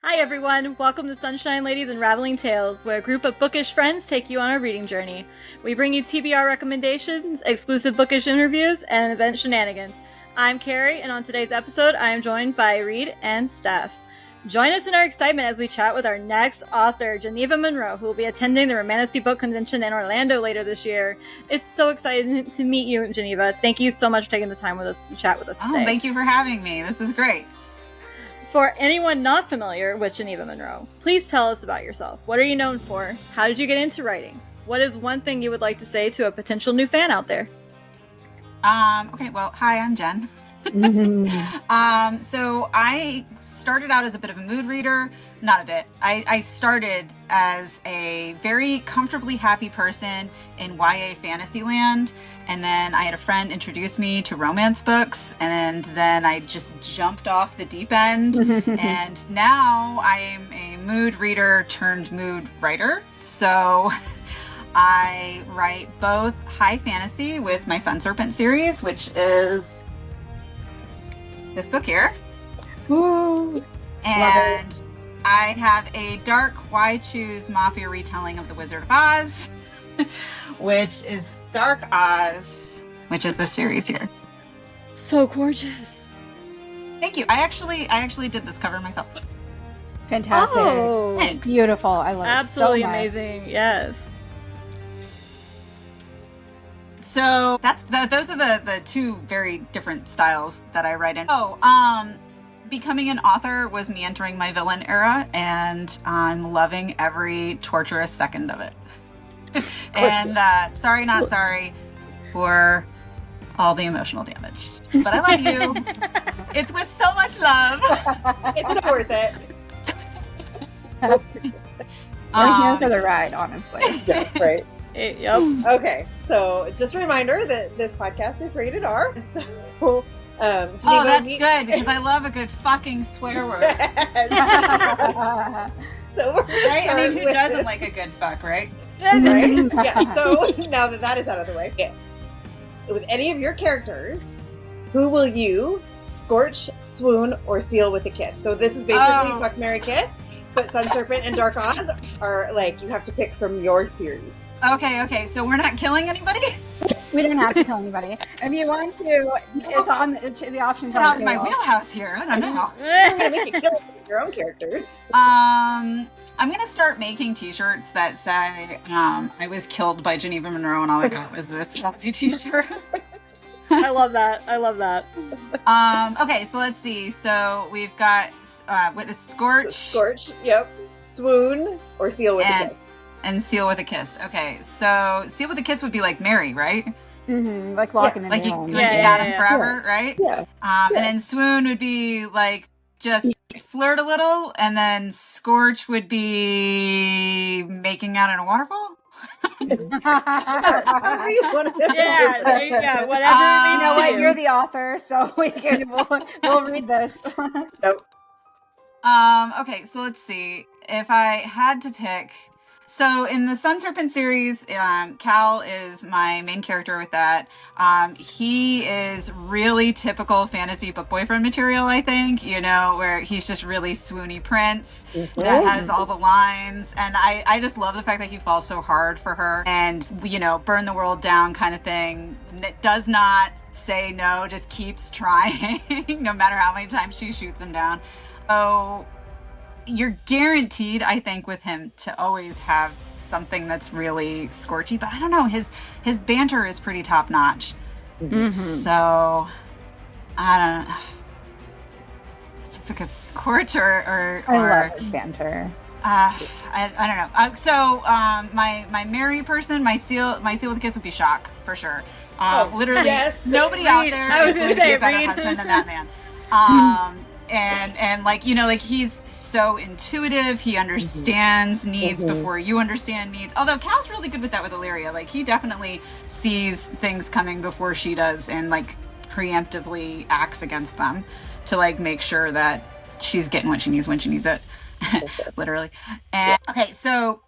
Hi everyone, welcome to Sunshine Ladies Unraveling Tales, where a group of bookish friends take you on a reading journey. We bring you TBR recommendations, exclusive bookish interviews, and event shenanigans. I'm Carrie, and on today's episode, I am joined by Reed and Steph. Join us in our excitement as we chat with our next author, Geneva Monroe, who will be attending the Romantasy Book Convention in Orlando later this year. It's so exciting to meet you, Geneva. Thank you so much for taking the time with us to chat with us today. Oh, thank you for having me. This is great. For anyone not familiar with Geneva Monroe, please tell us about yourself. What are you known for? How did you get into writing? What is one thing you would like to say to a potential new fan out there? Okay, well, hi, I'm Jen. So I started out as a bit of a mood reader. Not a bit. I started as a very comfortably happy person in YA fantasy land. And then I had a friend introduce me to romance books. And then I just jumped off the deep end. And now I'm a mood reader turned mood writer. So I write both high fantasy with my Sun Serpent series, which is this book here. Ooh, and I have a dark Why Choose Mafia retelling of The Wizard of Oz, which is Dark Oz, which is this series here. So gorgeous. Thank you. I actually did this cover myself. fantastic. Oh, Thanks. Beautiful. I love absolutely it so much. amazing. Yes. So those are the two very different styles that I write in. Becoming an author was me entering my villain era, and I'm loving every torturous second of it. And sorry, not sorry for all the emotional damage, but I love you. It's with so much love. It's so worth it. We're here for the ride, honestly. Yeah, right. Yep. Okay, so just a remander that this podcast is rated R. And so, Geneva, that's good, because I love a good fucking swear word. So we're gonna Right? I mean, who start doesn't like a good fuck, right? right? Yeah. So now that is out of the way, with any of your characters, who will you scorch, swoon, or seal with a kiss? So this is basically fuck, marry, kiss. But Sun Serpent and Dark Oz are like, you have to pick from your series. Okay. So we're not killing anybody? We don't have to tell anybody. If you want to, it's on the options Get out on of the my table. wheelhouse here. I don't know. We're gonna make you kill your own characters. I'm gonna start making T-shirts that say I was killed by Geneva Monroe, and all I got was this lousy T-shirt. I love that. I love that. Okay, so let's see. So we've got what is scorch? Scorch, yep. Swoon or seal with a kiss. And seal with a kiss. Okay, so seal with a kiss would be like Mary, right? Mm-hmm. Like locking Like you, in the like you got him forever, right? Yeah. And then swoon would be like just flirt a little, and then scorch would be making out in a waterfall. However you want to Yeah, whatever it You means know to what? you. You're the author, so we'll read this. Okay, so let's see. If I had to pick, so in the Sun Serpent series, Cal is my main character with that. He is really typical fantasy book boyfriend material, I think, where he's just really swoony prince that has all the lines. And I just love the fact that he falls so hard for her and, burn the world down kind of thing. Does not say no, just keeps trying, no matter how many times she shoots him down. So you're guaranteed, I think, with him to always have something that's really scorchy, but I don't know, his banter is pretty top notch. Mm-hmm. So I don't know. It's just like a scorch or I love his banter. I don't know. So my Mary person, my seal with a kiss would be Shock for sure. Literally, yes. Nobody out there I was is gonna going to say, be a better Reed. husband than that man. And like, like he's so intuitive. He understands needs before you understand needs. Although Cal's really good with that with Illyria. Like he definitely sees things coming before she does and like preemptively acts against them to like make sure that she's getting what she needs when she needs it. Literally. And okay, so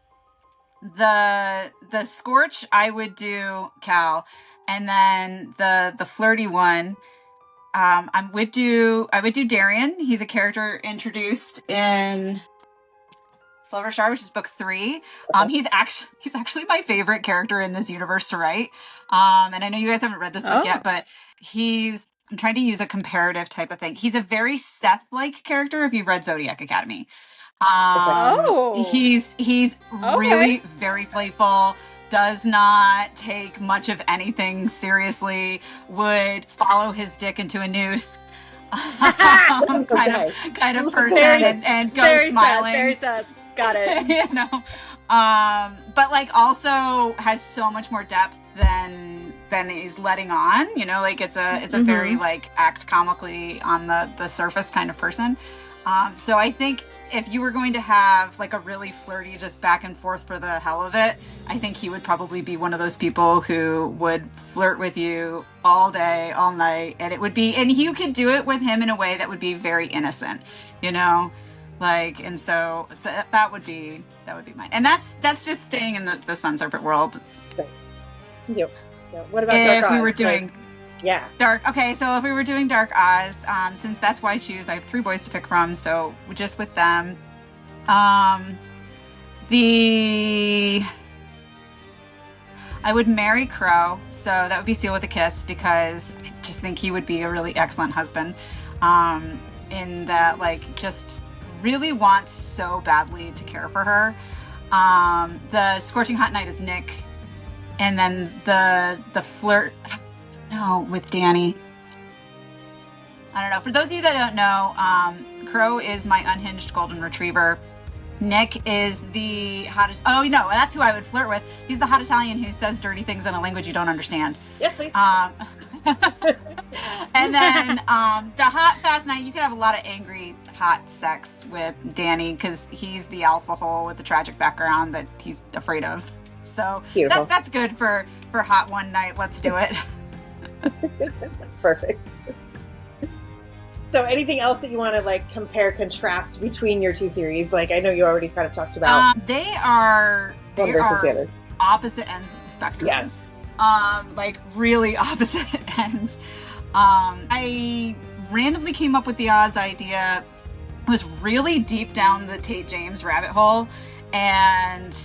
the scorch I would do Cal, and then the flirty one I would do Darian. He's a character introduced in Silver Star, which is book 3. He's actually my favorite character in this universe to write. And I know you guys haven't read this book yet, but I'm trying to use a comparative type of thing. He's a very Seth-like character if you've read Zodiac Academy. He's really very playful, does not take much of anything seriously, would follow his dick into a noose. kind of person and go very smiling. Sad, very sad. Got it. You know, but like also has so much more depth than he's letting on. You know, like it's a very like act comically on the surface kind of person. So I think if you were going to have like a really flirty, just back and forth for the hell of it, I think he would probably be one of those people who would flirt with you all day, all night, and you could do it with him in a way that would be very innocent, you know, like, and so that would be mine, and that's just staying in the Sun Serpent world. Yep. What about Dark Oz? If we were doing. Yeah. Dark. Okay, so if we were doing Dark Oz, since that's why I choose, I have 3 boys to pick from, so just with them. I would marry Crow, so that would be Seal with a Kiss, because I just think he would be a really excellent husband. In that, like, just really wants so badly to care for her. The Scorching Hot Night is Nick, and then the flirt. No, with Danny. I don't know. For those of you that don't know, Crow is my unhinged golden retriever. Nick is the hottest. Oh, no, that's who I would flirt with. He's the hot Italian who says dirty things in a language you don't understand. Yes, please. And then the hot fast night, you could have a lot of angry hot sex with Danny because he's the alpha hole with the tragic background that he's afraid of. So that's good for hot one night. Let's do it. That's perfect. So anything else that you want to like compare, contrast between your 2 series? Like, I know you already kind of talked about they are one versus the other, opposite ends of the spectrum. Yes. Like really opposite ends. I randomly came up with the Oz idea. It was really deep down the Tate James rabbit hole, and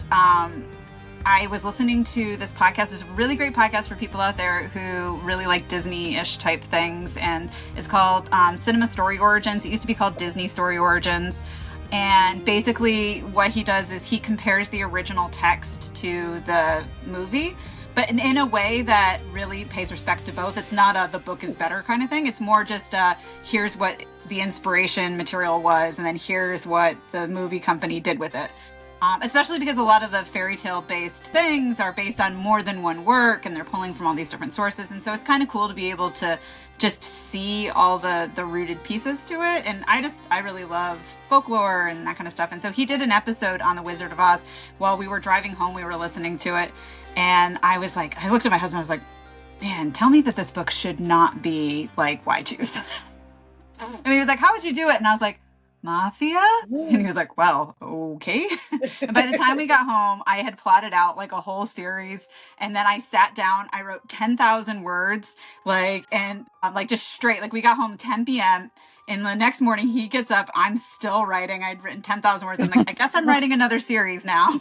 I was listening to this podcast. It's a really great podcast for people out there who really like Disney-ish type things, and it's called Cinema Story Origins. It used to be called Disney Story Origins, and basically what he does is he compares the original text to the movie, but in a way that really pays respect to both. It's not the book is better kind of thing. It's more just here's what the inspiration material was, and then here's what the movie company did with it. Especially because a lot of the fairy tale based things are based on more than one work, and they're pulling from all these different sources. And so it's kind of cool to be able to just see all the rooted pieces to it. And I really love folklore and that kind of stuff. And so he did an episode on The Wizard of Oz. While we were driving home, we were listening to it. And I looked at my husband, I was like, man, tell me that this book should not be like Why Choose? And he was like, how would you do it? And I was like, Mafia? And he was like, well, okay. And by the time we got home, I had plotted out like a whole series, and then I sat down, I wrote 10,000 words, just straight, like we got home 10 p.m. and the next morning he gets up, I'm still writing. I'd written 10,000 words. I'm like, I guess I'm writing another series now.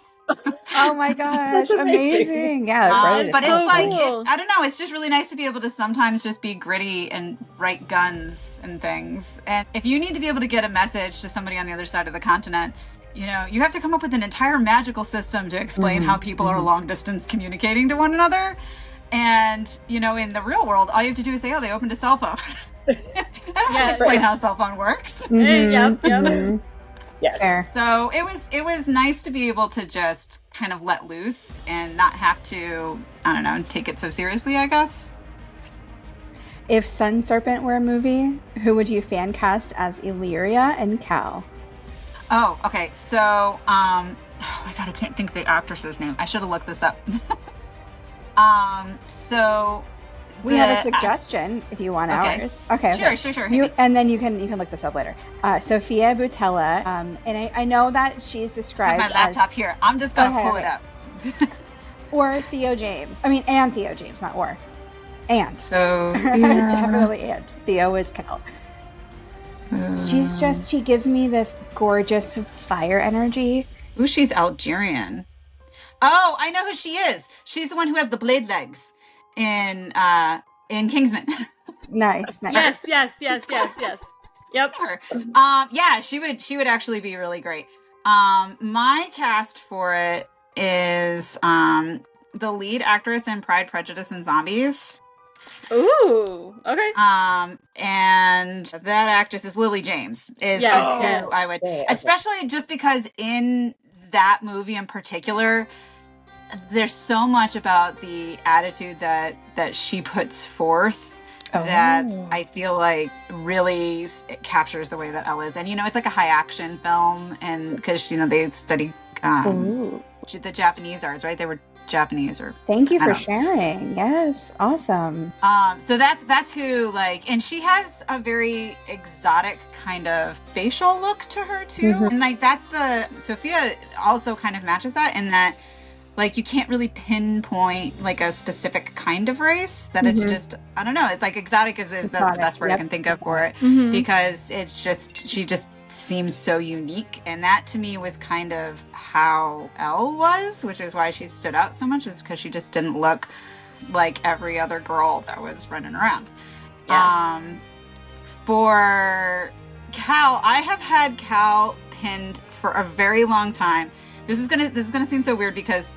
Oh my gosh, amazing. Yeah, but it's so like, cool. I don't know, it's just really nice to be able to sometimes just be gritty and write guns and things. And if you need to be able to get a message to somebody on the other side of the continent, you know, you have to come up with an entire magical system to explain how people are long distance communicating to one another. And, you know, in the real world, all you have to do is say, oh, they opened a cell phone. I don't have to explain how a cell phone works. Yep. Yes. Fair. So it was nice to be able to just kind of let loose and not have to, I don't know, take it so seriously, I guess. If Sun Serpent were a movie, who would you fan cast as Illyria and Cal? Oh, okay. So, oh my God, I can't think of the actress's name. I should have looked this up. So we have a suggestion if you want ours. Okay. Sure. And then you can look this up later. Sophia Boutella, and I know that she's described my laptop as, here. I'm just gonna pull it up. or Theo James. I mean, and Theo James, not or. Aunt. So yeah. Definitely Aunt. Theo is Cal. She gives me this gorgeous fire energy. Ooh, she's Algerian. Oh, I know who she is. She's the one who has the blade legs in Kingsman. Nice. Yes. Yep. Yeah, she would actually be really great. My cast for it is the lead actress in Pride, Prejudice, and Zombies. Ooh, okay. And that actress is Lily James. Is who I would, especially just because in that movie in particular, there's so much about the attitude that she puts forth that I feel like really it captures the way that Elle is. And it's like a high action film, and because they study the Japanese arts, right? They were Japanese, or thank you for sharing. Yes, awesome. So that's who, like, and she has a very exotic kind of facial look to her too, and like that's Sophia also kind of matches that in that, like, you can't really pinpoint like a specific kind of race, that it's just, I don't know, it's like exotic is the best word I can think of for it, because it's just, she just seems so unique. And that to me was kind of how Elle was, which is why she stood out so much, was because she just didn't look like every other girl that was running around. For Cal, I have had Cal pinned for a very long time. This is gonna seem so weird because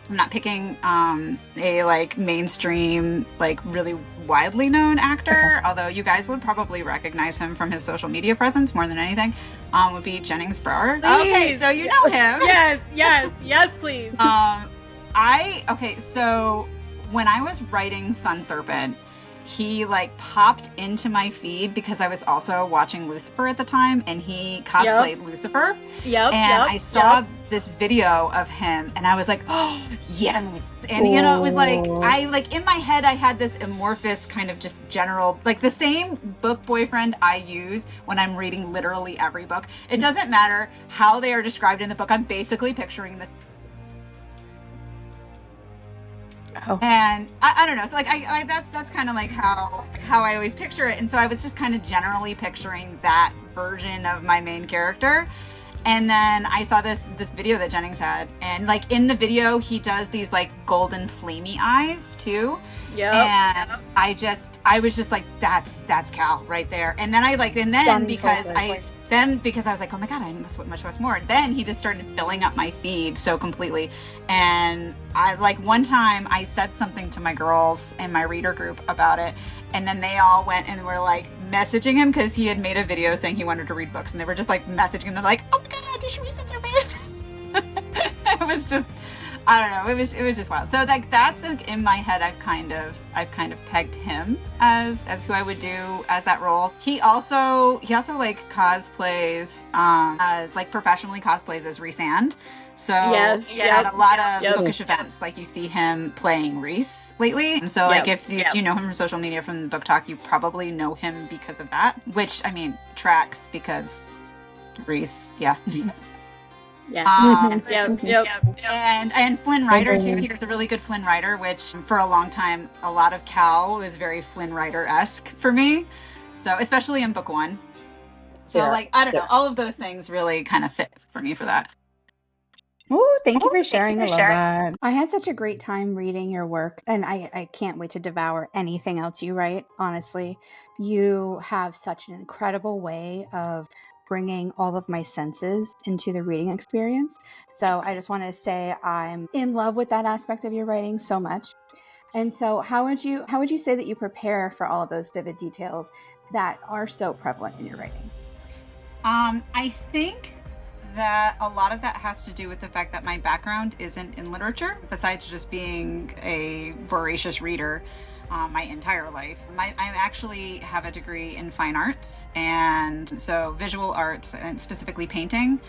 I'm not picking a like mainstream, like really widely known actor, although you guys would probably recognize him from his social media presence more than anything, would be Jennings Brower. Please. Okay, so you know him. Yes, please. So when I was writing Sun Serpent, he like popped into my feed because I was also watching Lucifer at the time, and he cosplayed Lucifer. I saw this video of him, and I was like, oh yes. And it was like, I like in my head I had this amorphous kind of just general, like the same book boyfriend I use when I'm reading literally every book. It doesn't matter how they are described in the book, I'm basically picturing this. And I don't know, so like I that's kind of like how I always picture it, and so I was just kind of generally picturing that version of my main character. And then I saw this video that Jennings had, and like in the video he does these like golden flamey eyes too. And I was just like, that's Cal right there. And then because I was like, oh my god, I must watch much more. Then he just started filling up my feed so completely. And I like one time I said something to my girls in my reader group about it, and then they all went and were like messaging him because he had made a video saying he wanted to read books, and they were just like messaging him. They're like, oh my god, you should read Sun Serpent. It was just, I don't know, it was just wild. So like that's like in my head I've kind of pegged him as who I would do as that role. He also like cosplays as like professionally cosplays as Rhysand. So at a lot of bookish events, like you see him playing Rhys lately. And so like if you know him from social media, from the book talk, you probably know him because of that, which I mean tracks because Rhys, And Flynn Rider too. He was a really good Flynn Rider, which for a long time, a lot of Cal was very Flynn Rider-esque for me. So especially in book one. So like, I don't know, all of those things really kind of fit for me for that. Oh, thank you for sharing. I love that. I had such a great time reading your work, and I can't wait to devour anything else you write. Honestly, you have such an incredible way of bringing all of my senses into the reading experience. So I just want to say I'm in love with that aspect of your writing so much. And so how would you say that you prepare for all of those vivid details that are so prevalent in your writing? I think that a lot of that has to do with the fact that my background isn't in literature, besides just being a voracious reader my entire life. I actually have a degree in fine arts, and so visual arts, and specifically painting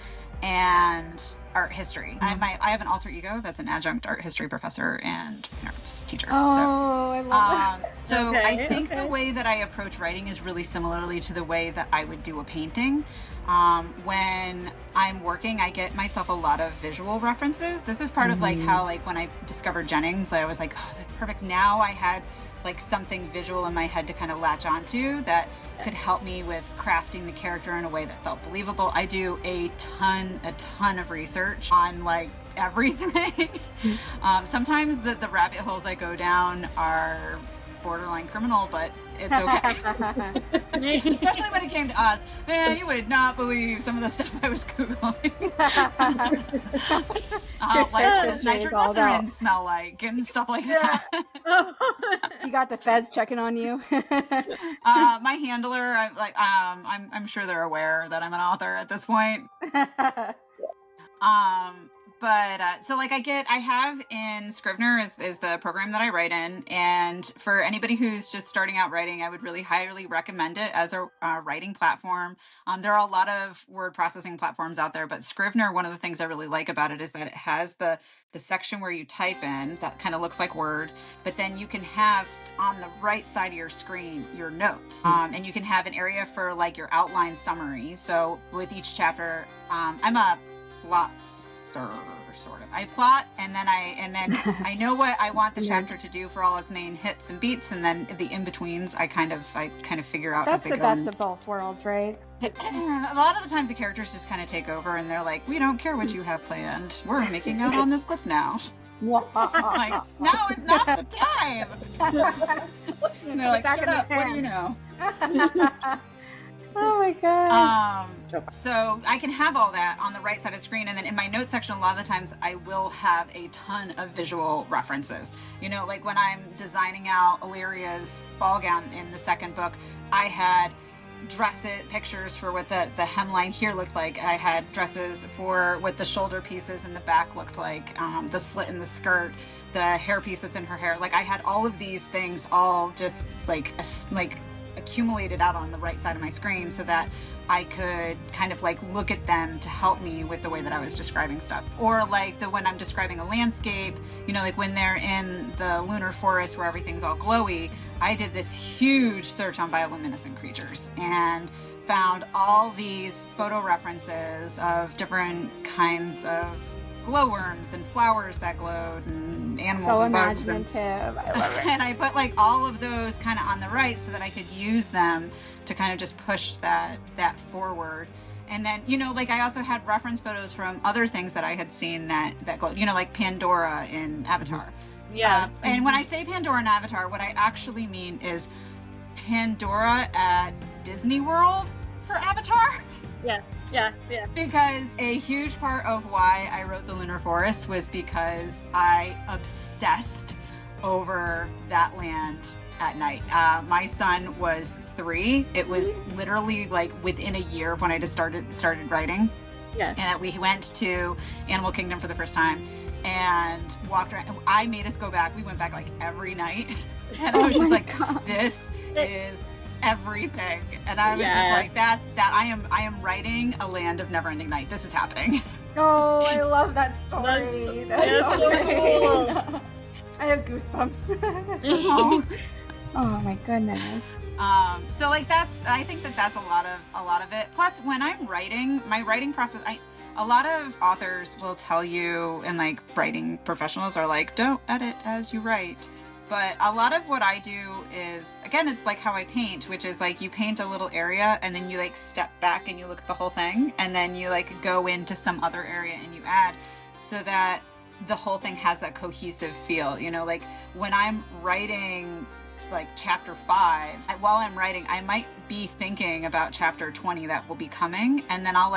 and art history. I have an alter ego that's an adjunct art history professor and fine arts teacher. I love it. So I think the way that I approach writing is really similarly to the way that I would do a painting. When I'm working, I get myself a lot of visual references. This was part of like how, like when I discovered Jennings, I was like, oh, that's perfect. Now I had like something visual in my head to kind of latch onto that could help me with crafting the character in a way that felt believable. I do a ton of research on like everything. Sometimes the rabbit holes I go down are borderline criminal, but it's okay. Especially when it came to Oz. Man, you would not believe some of the stuff I was Googling. Like what does nitroglycerin smell like and stuff like that. You got the feds checking on you. My handler, I'm sure they're aware that I'm an author at this point. But so like I have in Scrivener is the program that I write in, and for anybody who's just starting out writing, I would really highly recommend it as a writing platform. There are a lot of word processing platforms out there, but Scrivener, one of the things I really like about it is that it has the section where you type in that kind of looks like Word, but then you can have on the right side of your screen your notes, and you can have an area for like your outline summary. So with each chapter, I'm a plot sort of. I plot and then I know what I want the chapter to do for all its main hits and beats, and then the in-betweens I kind of figure out. That's the best of both worlds, right? A lot of the times the characters just kind of take over and they're like, we don't care what you have planned. We're making out on this cliff now. Like, now is not the time. And they're like, shut up, what do you know? Oh my gosh. So I can have all that on the right side of the screen, and then in my notes section, a lot of the times I will have a ton of visual references. You know, like when I'm designing out Illyria's ball gown in the second book, I had pictures for what the hemline here looked like. I had dresses for what the shoulder pieces in the back looked like, the slit in the skirt, the hairpiece that's in her hair. Like I had all of these things all just like accumulated out on the right side of my screen so that I could kind of like look at them to help me with the way that I was describing stuff. Or like when I'm describing a landscape, you know, like when they're in the lunar forest where everything's all glowy, I did this huge search on bioluminescent creatures and found all these photo references of different kinds of glowworms and flowers that glowed and animals and bugs. So imaginative. I love it. And I put like all of those kind of on the right so that I could use them to kind of just push that forward. And then, you know, like I also had reference photos from other things that I had seen that glowed, you know, like Pandora in Avatar. Yeah. And when I say Pandora in Avatar, what I actually mean is Pandora at Disney World for Avatar. Yeah. Because a huge part of why I wrote The Lunar Forest was because I obsessed over that land at night. My son was 3. It was literally like within a year of when I just started writing. Yeah. And we went to Animal Kingdom for the first time and walked around. And I made us go back. We went back like every night. And I was just like, this is everything. And I was just like, that I am writing a land of never ending night. This is happening. Oh, I love that story. That's so cool. I have goosebumps. Oh my goodness. So like I think that's a lot of it. Plus when I'm writing, my writing process, a lot of authors will tell you, and like writing professionals are like, don't edit as you write. But a lot of what I do is, again, it's like how I paint, which is like you paint a little area and then you like step back and you look at the whole thing and then you like go into some other area and you add, so that the whole thing has that cohesive feel. You know, like when I'm writing like chapter 5, while I'm writing, I might be thinking about chapter 20 that will be coming, and then I'll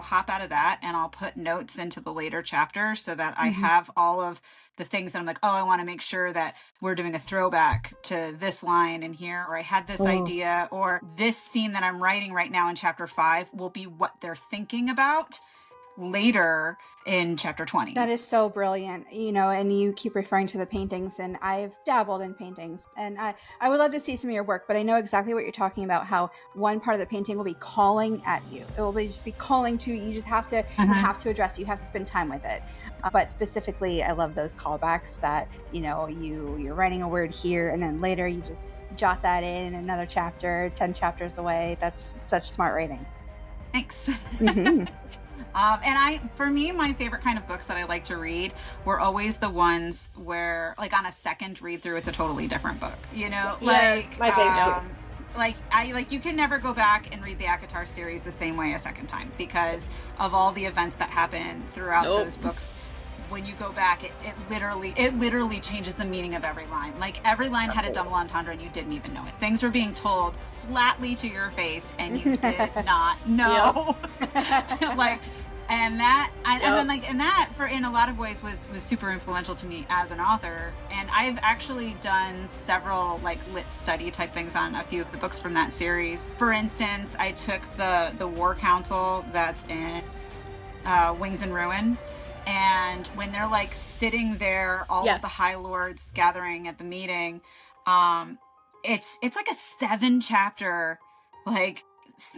hop out of that and I'll put notes into the later chapter so that I have all of the things that I'm like, oh, I want to make sure that we're doing a throwback to this line in here, or I had this idea, or this scene that I'm writing right now in chapter 5 will be what they're thinking about later in chapter 20. That is so brilliant, you know, and you keep referring to the paintings, and I've dabbled in paintings, and I would love to see some of your work, but I know exactly what you're talking about, how one part of the painting will be calling at you. It will just be calling to you. You just have to, you have to address it. You have to spend time with it. But specifically, I love those callbacks that, you know, you're writing a word here, and then later you just jot that in another chapter, 10 chapters away. That's such smart writing. Thanks. For me, my favorite kind of books that I like to read were always the ones where, like, on a second read through, it's a totally different book. You know, like my faves too. You can never go back and read the ACOTAR series the same way a second time because of all the events that happen throughout those books. When you go back, it literally changes the meaning of every line. Like, every line had a double entendre and you didn't even know it. Things were being told flatly to your face and you did not know. And that, in a lot of ways was super influential to me as an author. And I've actually done several like lit study type things on a few of the books from that series. For instance, I took the War Council that's in Wings and Ruin. And when they're like sitting there, all of the High Lords gathering at the meeting, it's like a 7-chapter like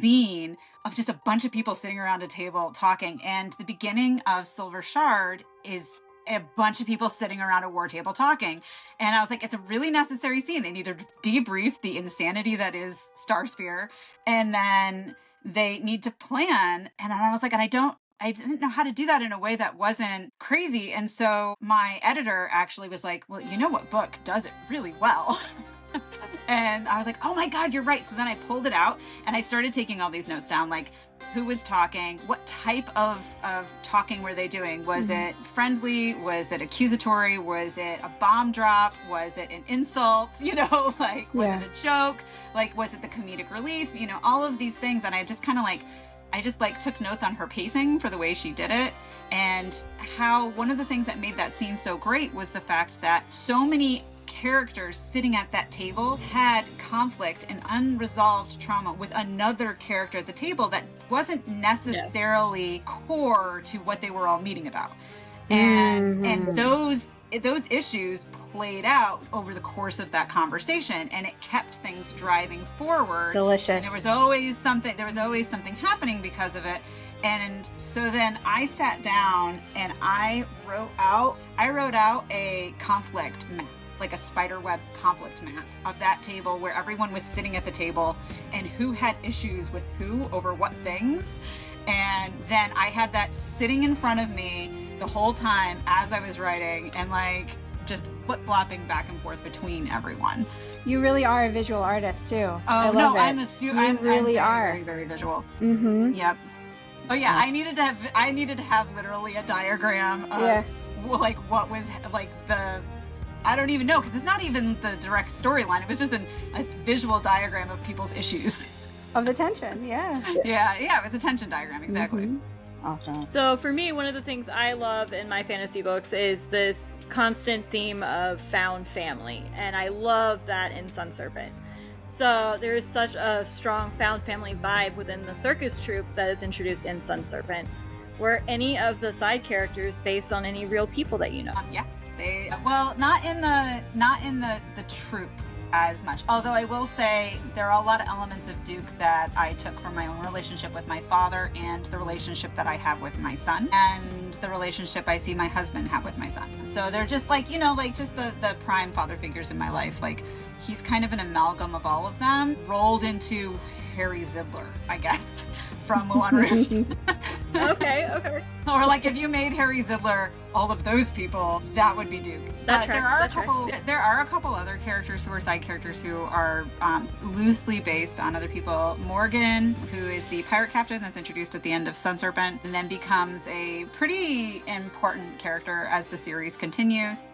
scene of just a bunch of people sitting around a table talking. And the beginning of Silver Shard is a bunch of people sitting around a war table talking. And I was like, it's a really necessary scene. They need to debrief the insanity that is Starspear. And then they need to plan. And I was like, I didn't know how to do that in a way that wasn't crazy. And so my editor actually was like, well, you know what book does it really well? And I was like, oh my God, you're right. So then I pulled it out and I started taking all these notes down, like who was talking, what type of talking were they doing? Was it friendly? Was it accusatory? Was it a bomb drop? Was it an insult? You know, like, was it a joke? Like, was it the comedic relief? You know, all of these things. And I just kind of took notes on her pacing for the way she did it, and how one of the things that made that scene so great was the fact that so many characters sitting at that table had conflict and unresolved trauma with another character at the table that wasn't necessarily core to what they were all meeting about. And those issues played out over the course of that conversation, and it kept things driving forward. Delicious. And there was always something happening because of it. And so then I sat down and I wrote out a conflict map, like a spiderweb conflict map of that table where everyone was sitting at the table and who had issues with who over what things. And then I had that sitting in front of me the whole time as I was writing, and like just flip-flopping back and forth between everyone. You really are a visual artist too. Oh no, I'm really very, very visual. Mm-hmm. Yep. Oh yeah, I needed to have literally a diagram of like what was like the. I don't even know, because it's not even the direct storyline. It was just a visual diagram of people's issues. Of the tension, yeah, it was a tension diagram, exactly. Mm-hmm. Awesome. So for me, one of the things I love in my fantasy books is this constant theme of found family, and I love that in Sun Serpent. So there is such a strong found family vibe within the circus troupe that is introduced in Sun Serpent. Were any of the side characters based on any real people that you know? Yeah, not in the troupe as much. Although I will say there are a lot of elements of Duke that I took from my own relationship with my father, and the relationship that I have with my son, and the relationship I see my husband have with my son. So they're just like, just the prime father figures in my life. Like, he's kind of an amalgam of all of them, rolled into Harry Zidler, I guess, from Unraveling. Okay. Or like if you made Harry Zidler all of those people, that would be Duke. There are a couple other characters who are side characters who are loosely based on other people. Morgan, who is the pirate captain that's introduced at the end of Sun Serpent, and then becomes a pretty important character as the series continues.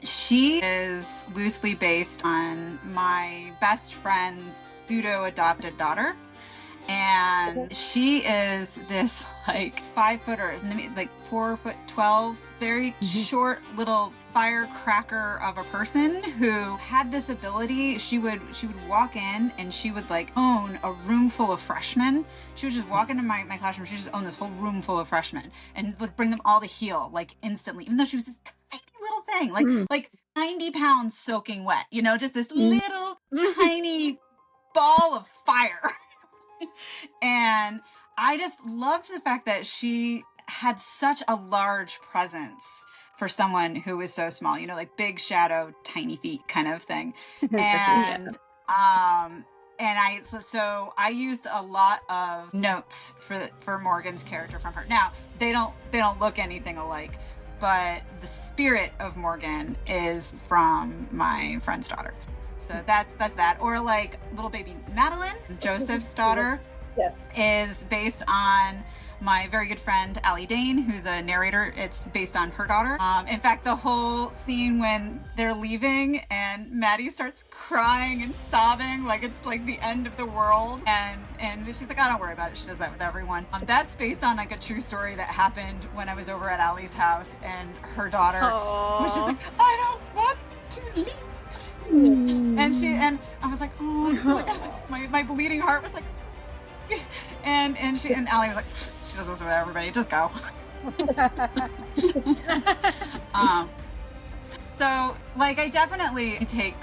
She is loosely based on my best friend's pseudo-adopted daughter. And she is this like 4'12", very short little firecracker of a person who had this ability. She would walk in and she would like own a room full of freshmen. She would just walk into my classroom. She just owned this whole room full of freshmen and like bring them all to heel like instantly, even though she was this tiny little thing, like 90 pounds soaking wet, just this little tiny ball of fire. And I just loved the fact that she had such a large presence for someone who was so small, like big shadow, tiny feet kind of thing. And so I used a lot of notes for Morgan's character from her. Now, they don't look anything alike, but the spirit of Morgan is from my friend's daughter. So that's that. Or like little baby Madeline, Joseph's daughter, Yes. is based on my very good friend Allie Dane, who's a narrator. It's based on her daughter. In fact, the whole scene when they're leaving and Maddie starts crying and sobbing like it's like the end of the world, and she's like, "I don't worry about it." She does that with everyone. That's based on like a true story that happened when I was over at Allie's house, and her daughter was just like, "I don't want to leave." And I was like, "Oh," just like, my bleeding heart was like, and Allie was like, "She does this with everybody, just go." So like I definitely take,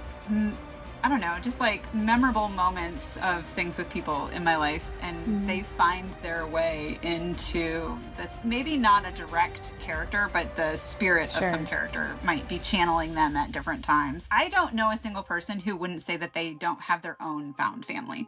I don't know, just like memorable moments of things with people in my life, and they find their way into this, maybe not a direct character, but the spirit of some character might be channeling them at different times. I don't know a single person who wouldn't say that they don't have their own found family.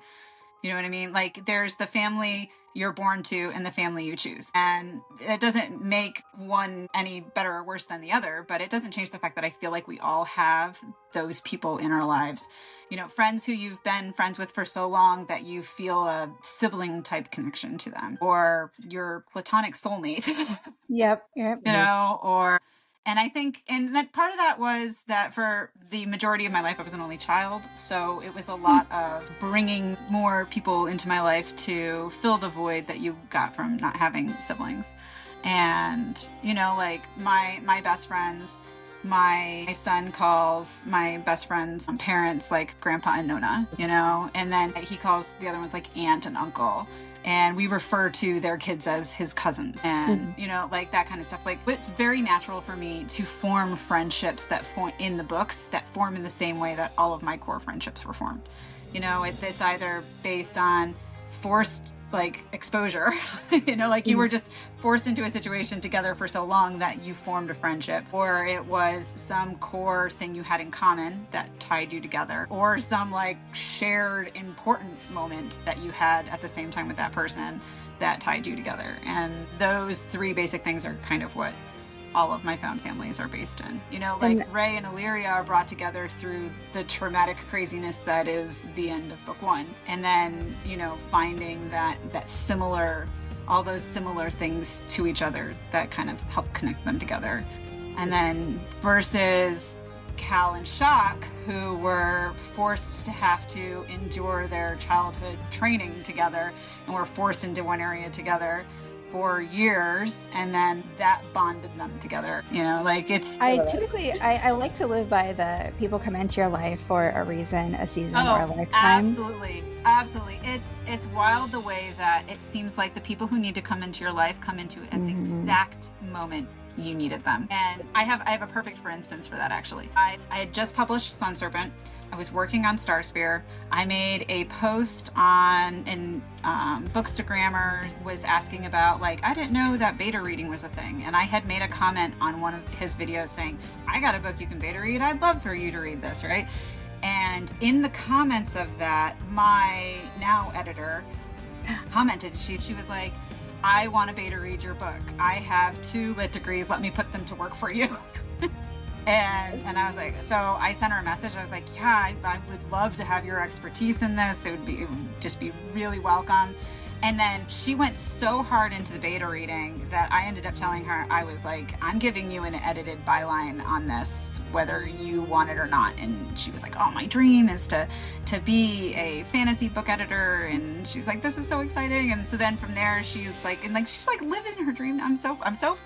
You know what I mean? Like there's the family you're born to and the family you choose. And it doesn't make one any better or worse than the other, but it doesn't change the fact that I feel like we all have those people in our lives. You know, friends who you've been friends with for so long that you feel a sibling type connection to them, or your platonic soulmate. Yep. You know, and I think, and that part of that was that for the majority of my life, I was an only child. So it was a lot of bringing more people into my life to fill the void that you got from not having siblings. And, you know, like my best friends, my son calls my best friend's parents like grandpa and nona, you know, and then he calls the other ones like aunt and uncle. And we refer to their kids as his cousins, and you know, like that kind of stuff. Like, it's very natural for me to form friendships that form in the books that form in the same way that all of my core friendships were formed. You know, it's either based on forced like exposure, you know, like you were just forced into a situation together for so long that you formed a friendship, or it was some core thing you had in common that tied you together, or some like shared important moment that you had at the same time with that person that tied you together. And those three basic things are kind of what all of my found families are based in. You know, like Ray and Illyria are brought together through the traumatic craziness that is the end of book one. And then, you know, finding that similar, all those similar things to each other that kind of help connect them together. And then versus Cal and Shock, who were forced to have to endure their childhood training together and were forced into one area together for years, and then that bonded them together. You know, like it's I like to live by the people come into your life for a reason, a season, or a lifetime. Absolutely. It's wild the way that it seems like the people who need to come into your life come into it at the exact moment you needed them. And I have a perfect for instance for that, actually. I had just published Sun Serpent. I was working on Starspear. I made a post in Bookstagrammar, was asking about, like, I didn't know that beta reading was a thing. And I had made a comment on one of his videos saying, I got a book you can beta read. I'd love for you to read this, right? And in the comments of that, my now editor commented, she was like, I want to beta read your book. I have 2 lit degrees. Let me put them to work for you. And I was like, so I sent her a message. I was like, yeah, I would love to have your expertise in this. It would just be really welcome. And then she went so hard into the beta reading that I ended up telling her, I was like, I'm giving you an edited byline on this, whether you want it or not. And she was like, oh, my dream is to be a fantasy book editor. And she's like, this is so exciting. And so then from there, she's like living her dream. I'm so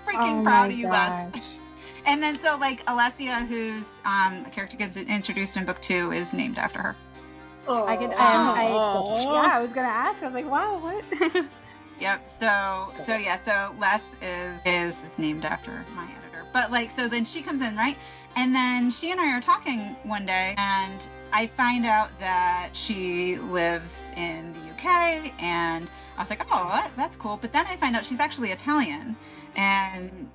freaking proud of you, Les. And then so like Alessia, who's the character gets introduced in book 2, is named after her. I was gonna ask. I was like, wow, what? Yep. So Les is named after my editor. But like, so then she comes in, right? And then she and I are talking one day, and I find out that she lives in the UK, and I was like, oh, that's cool. But then I find out she's actually Italian, and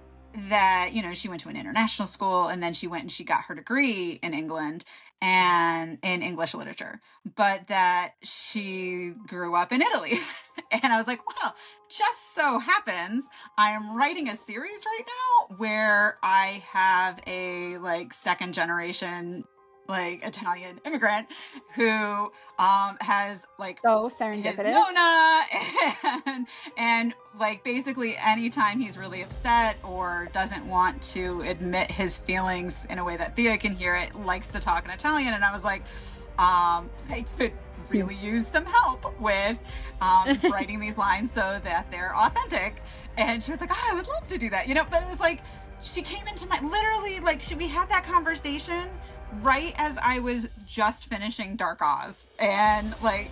that, you know, she went to an international school and then she went and she got her degree in England and in English literature, but that she grew up in Italy. And I was like, well, just so happens I am writing a series right now where I have a like second generation like Italian immigrant who has like So his serendipitous. Nona and like basically anytime he's really upset or doesn't want to admit his feelings in a way that Thea can hear it, likes to talk in Italian. And I was like, I could really use some help with writing these lines so that they're authentic. And she was like, oh, I would love to do that, you know. But it was like she came into my literally like we had that conversation right as I was just finishing Dark Oz, and like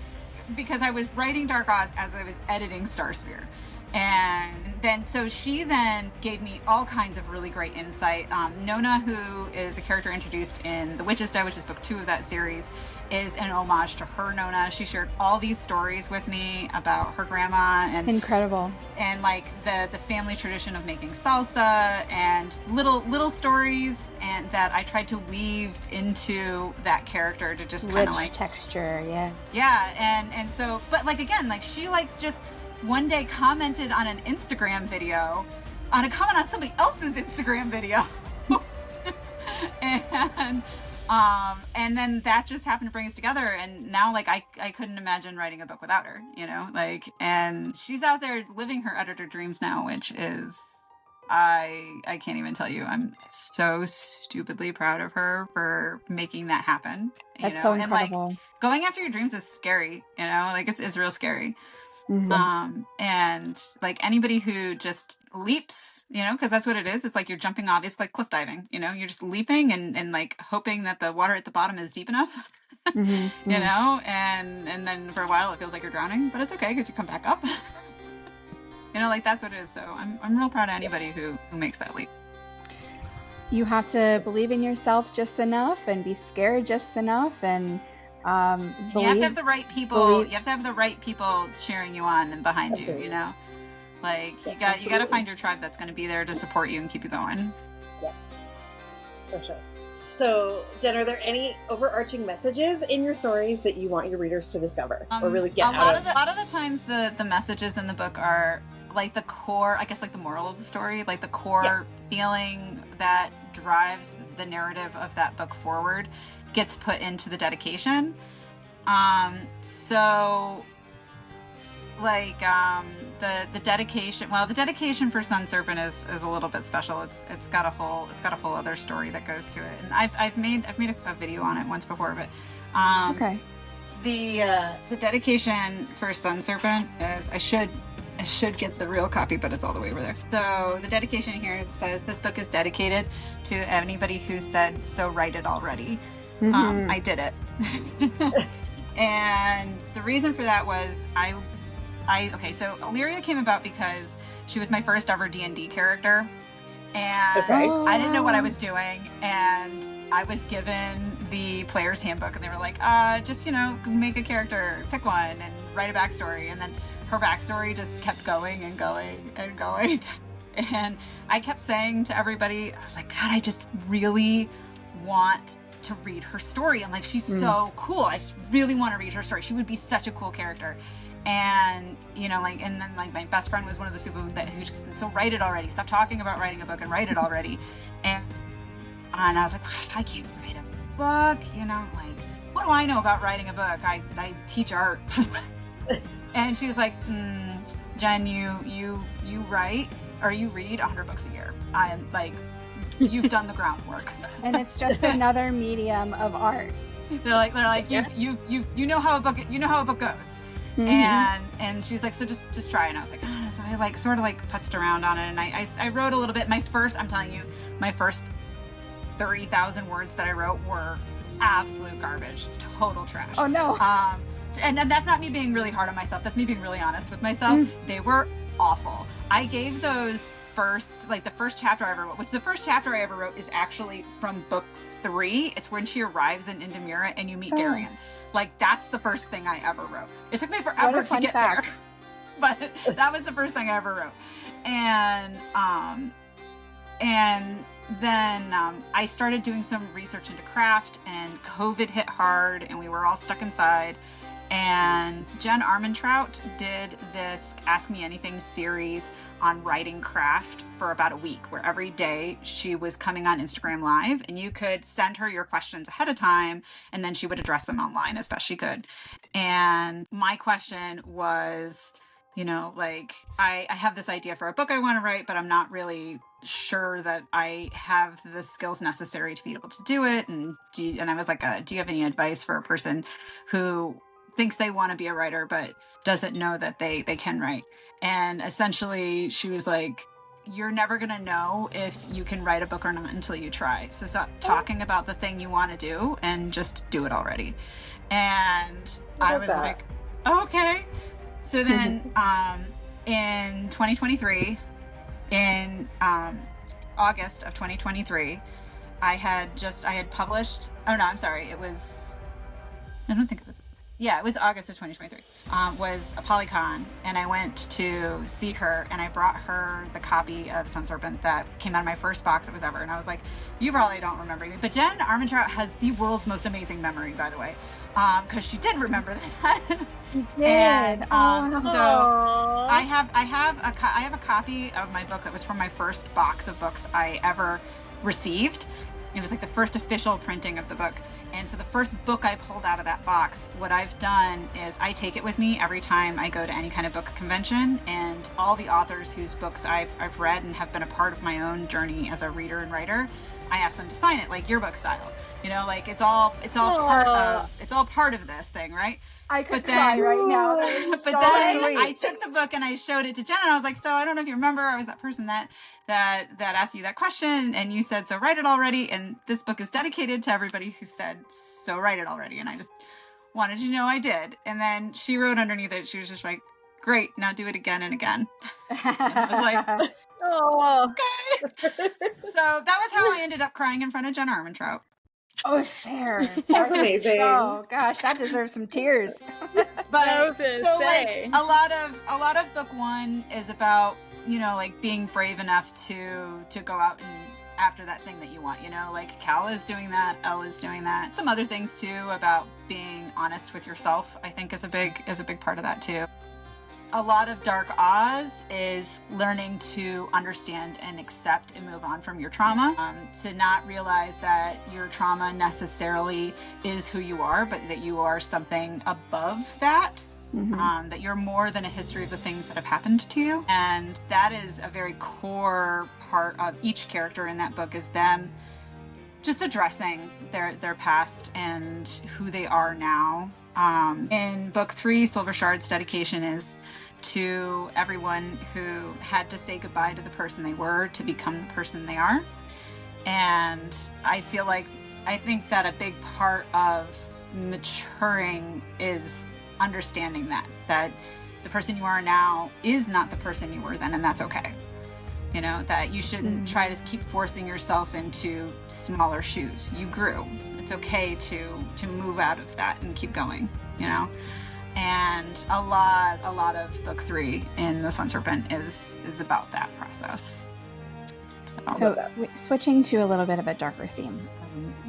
because I was writing Dark Oz as I was editing Starsphere. And then so she then gave me all kinds of really great insight. Nona, who is a character introduced in The Witch's Die, which is book 2 of that series, is an homage to her Nona. She shared all these stories with me about her grandma and incredible, and like the family tradition of making salsa and little stories, and that I tried to weave into that character to just kind of like texture. And so but like again, like she like just one day commented on an Instagram video on a comment on somebody else's Instagram video. And then that just happened to bring us together, and now like I couldn't imagine writing a book without her, you know, like, and she's out there living her editor dreams now, which is I can't even tell you. I'm so stupidly proud of her for making that happen. That's so incredible. And, like, going after your dreams is scary, you know, like it's real scary. Mm-hmm. And like anybody who just leaps, you know, because that's what it is. It's like you're jumping off. It's like cliff diving, you know, you're just leaping and like hoping that the water at the bottom is deep enough, mm-hmm. you know, and then for a while it feels like you're drowning, but it's okay because you come back up. You know, like that's what it is. So I'm real proud of anybody who makes that leap. You have to believe in yourself just enough and be scared just enough, and you have to have the right people. You have to have the right people cheering you on and behind Absolutely. You. You know, like you got to find your tribe that's going to be there to support you and keep you going. Yes, for sure. So, Jen, are there any overarching messages in your stories that you want your readers to discover or really get out of? A lot of the times, the messages in the book are like the core, I guess, like the moral of the story, like the core feeling that drives the narrative of that book forward gets put into the dedication. So like the dedication, well, the dedication for Sun Serpent is a little bit special. It's got a whole other story that goes to it, and I've made a video on it once before, but okay. The dedication for Sun Serpent is, I should get the real copy, but it's all the way over there. So the dedication here says, "This book is dedicated to anybody who said, 'So write it already.'" Mm-hmm. I did it. And the reason for that was so Illyria came about because she was my first ever D&D character, and I didn't know what I was doing, and I was given the player's handbook, and they were like, just, you know, make a character, pick one, and write a backstory. And then her backstory just kept going and going and going. And I kept saying to everybody, I was like, God, I just really want to read her story. I'm like, she's so cool. I just really want to read her story. She would be such a cool character. And, you know, like, and then like my best friend was one of those people who just said, "So write it already. Stop talking about writing a book and write it already." And I was like, I can't write a book, you know, like, what do I know about writing a book? I teach art. And she was like, Jen, you write, or you read 100 books a year. I'm like, you've done the groundwork. And it's just another medium of art. They're like, you know how a book goes. Mm-hmm. And she's like, so just try it. And I was like, so I like sort of like putzed around on it, and I wrote a little bit. I'm telling you, my first 30,000 words that I wrote were absolute garbage, total trash. Oh no. And that's not me being really hard on myself. That's me being really honest with myself. They were awful. I gave those the first chapter I ever wrote, which the first chapter I ever wrote is actually from book 3. It's when she arrives in Indamira and you meet Darian. Like, that's the first thing I ever wrote. It took me forever to get there, but that was the first thing I ever wrote. And And then I started doing some research into craft, and COVID hit hard, and we were all stuck inside. And Jen Armentrout did this Ask Me Anything series on writing craft for about a week, where every day she was coming on Instagram Live, and you could send her your questions ahead of time, and then she would address them online as best she could. And my question was, you know, like, I have this idea for a book I want to write, but I'm not really sure that I have the skills necessary to be able to do it. And I was like, do you have any advice for a person who thinks they want to be a writer but doesn't know that they can write? And essentially she was like, you're never going to know if you can write a book or not until you try. So stop talking about the thing you want to do and just do it already. And I was like, okay. So then in 2023, in August of 2023, I had published, oh no, I'm sorry, it was August of 2023, was a Polycon, and I went to see her, and I brought her the copy of Sun Serpent that came out of my first box it was ever, and I was like, you probably don't remember me, but Jen Armentrout has the world's most amazing memory, by the way, because she did remember that. And so I have a copy of my book that was from my first box of books I ever received. It was like the first official printing of the book. And so the first book I pulled out of that box, what I've done is I take it with me every time I go to any kind of book convention, and all the authors whose books I've read and have been a part of my own journey as a reader and writer, I ask them to sign it like yearbook style. You know, like it's all part of this thing, right? I could cry right now. But then I took the book and I showed it to Jen, and I was like, so I don't know if you remember, I was that person that asked you that question, and you said, so write it already. And this book is dedicated to everybody who said, so write it already. And I just wanted you to know I did. And then she wrote underneath it, she was just like, great, now do it again and again. And I was like, oh, okay. So that was how I ended up crying in front of Jen Armentrout. Oh, fair. That's amazing. Oh gosh, that deserves some tears. But so like a lot of book one is about, you know, like being brave enough to go out and after that thing that you want, you know, like Cal is doing that, Elle is doing that. Some other things too about being honest with yourself, I think is a big part of that too. A lot of Dark Oz is learning to understand and accept and move on from your trauma, to not realize that your trauma necessarily is who you are, but that you are something above that. Mm-hmm. That you're more than a history of the things that have happened to you. And that is a very core part of each character in that book, is them just addressing their past and who they are now. In book 3, Silver Shard's dedication is to everyone who had to say goodbye to the person they were to become the person they are. And I think that a big part of maturing is understanding that the person you are now is not the person you were then, and that's okay. You know, that you shouldn't try to keep forcing yourself into smaller shoes. You grew. It's okay to move out of that and keep going, you know? And a lot of book 3 in the Sun Serpent is about that process. So switching to a little bit of a darker theme.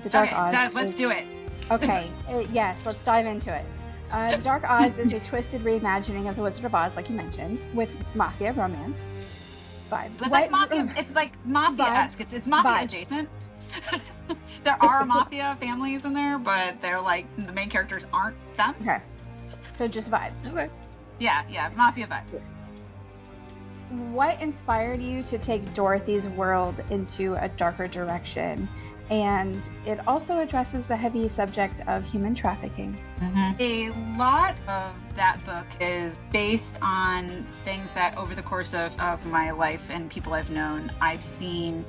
The Dark Oz. Let's do it. Okay, yes, let's dive into it. The Dark Oz is a twisted reimagining of The Wizard of Oz, like you mentioned, with mafia romance vibes. But it's like mafia-esque. It's mafia adjacent. There are mafia families in there, but they're like, the main characters aren't them. Okay. So just vibes. Okay. Yeah, mafia vibes. What inspired you to take Dorothy's world into a darker direction? And it also addresses the heavy subject of human trafficking. Mm-hmm. A lot of that book is based on things that over the course of my life and people I've known, I've seen.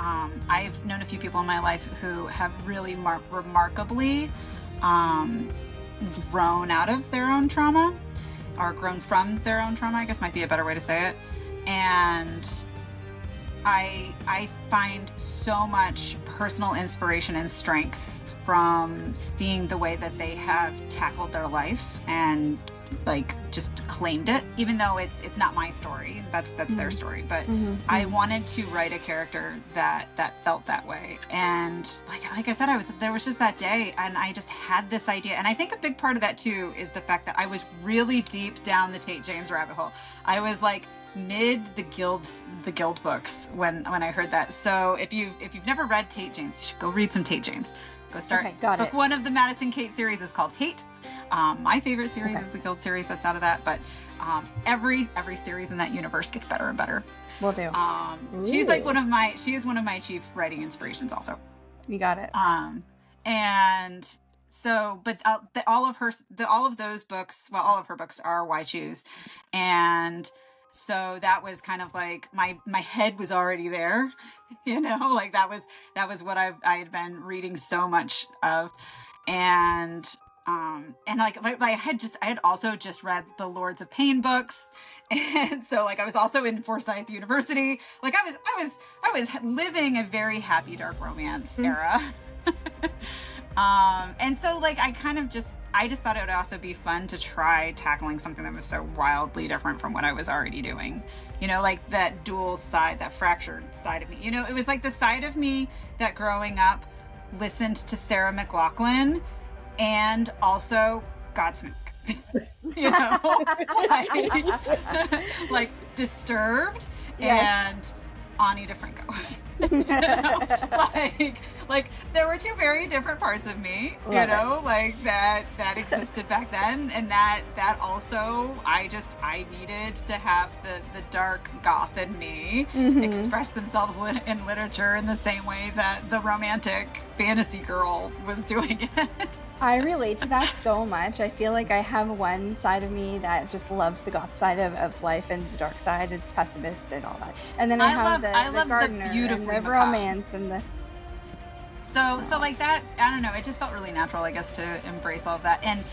I've known a few people in my life who have really remarkably grown out of their own trauma, or grown from their own trauma, I guess might be a better way to say it. And I find so much personal inspiration and strength from seeing the way that they have tackled their life and like just claimed it, even though it's not my story. That's their story. But I wanted to write a character that felt that way. And like I said, there was just that day, and I just had this idea. And I think a big part of that too is the fact that I was really deep down the Tate James rabbit hole. I was like mid the guild books when I heard that. So if you've never read Tate James, you should go read some Tate James. Go start. Okay, got book it. one of the Madison Kate series is called Hate. My favorite series is the Guild series that's out of that, but every series in that universe gets better and better. Will do. She is one of my chief writing inspirations also. You got it. And so, but all of those books, well, all of her books are Why Choose, and so that was kind of like my head was already there, like that was what I had been reading so much of, and like I had also just read the Lords of Pain books, and so like I was also in Forsyth University, like I was living a very happy dark romance era. And so like I just thought it would also be fun to try tackling something that was so wildly different from what I was already doing, like that dual side, that fractured side of me. It was like the side of me that growing up listened to Sarah McLachlan and also Godsmack. Like Disturbed and Ani DeFranco. like there were two very different parts of me, like that existed back then, and that also I needed to have the dark goth in me express themselves in literature in the same way that the romantic fantasy girl was doing it. I relate to that so much. I feel like I have one side of me that just loves the goth side of life, and the dark side is pessimist and all that. And then I have the gardener and the romance and the... So like that, I don't know, it just felt really natural, I guess, to embrace all of that. And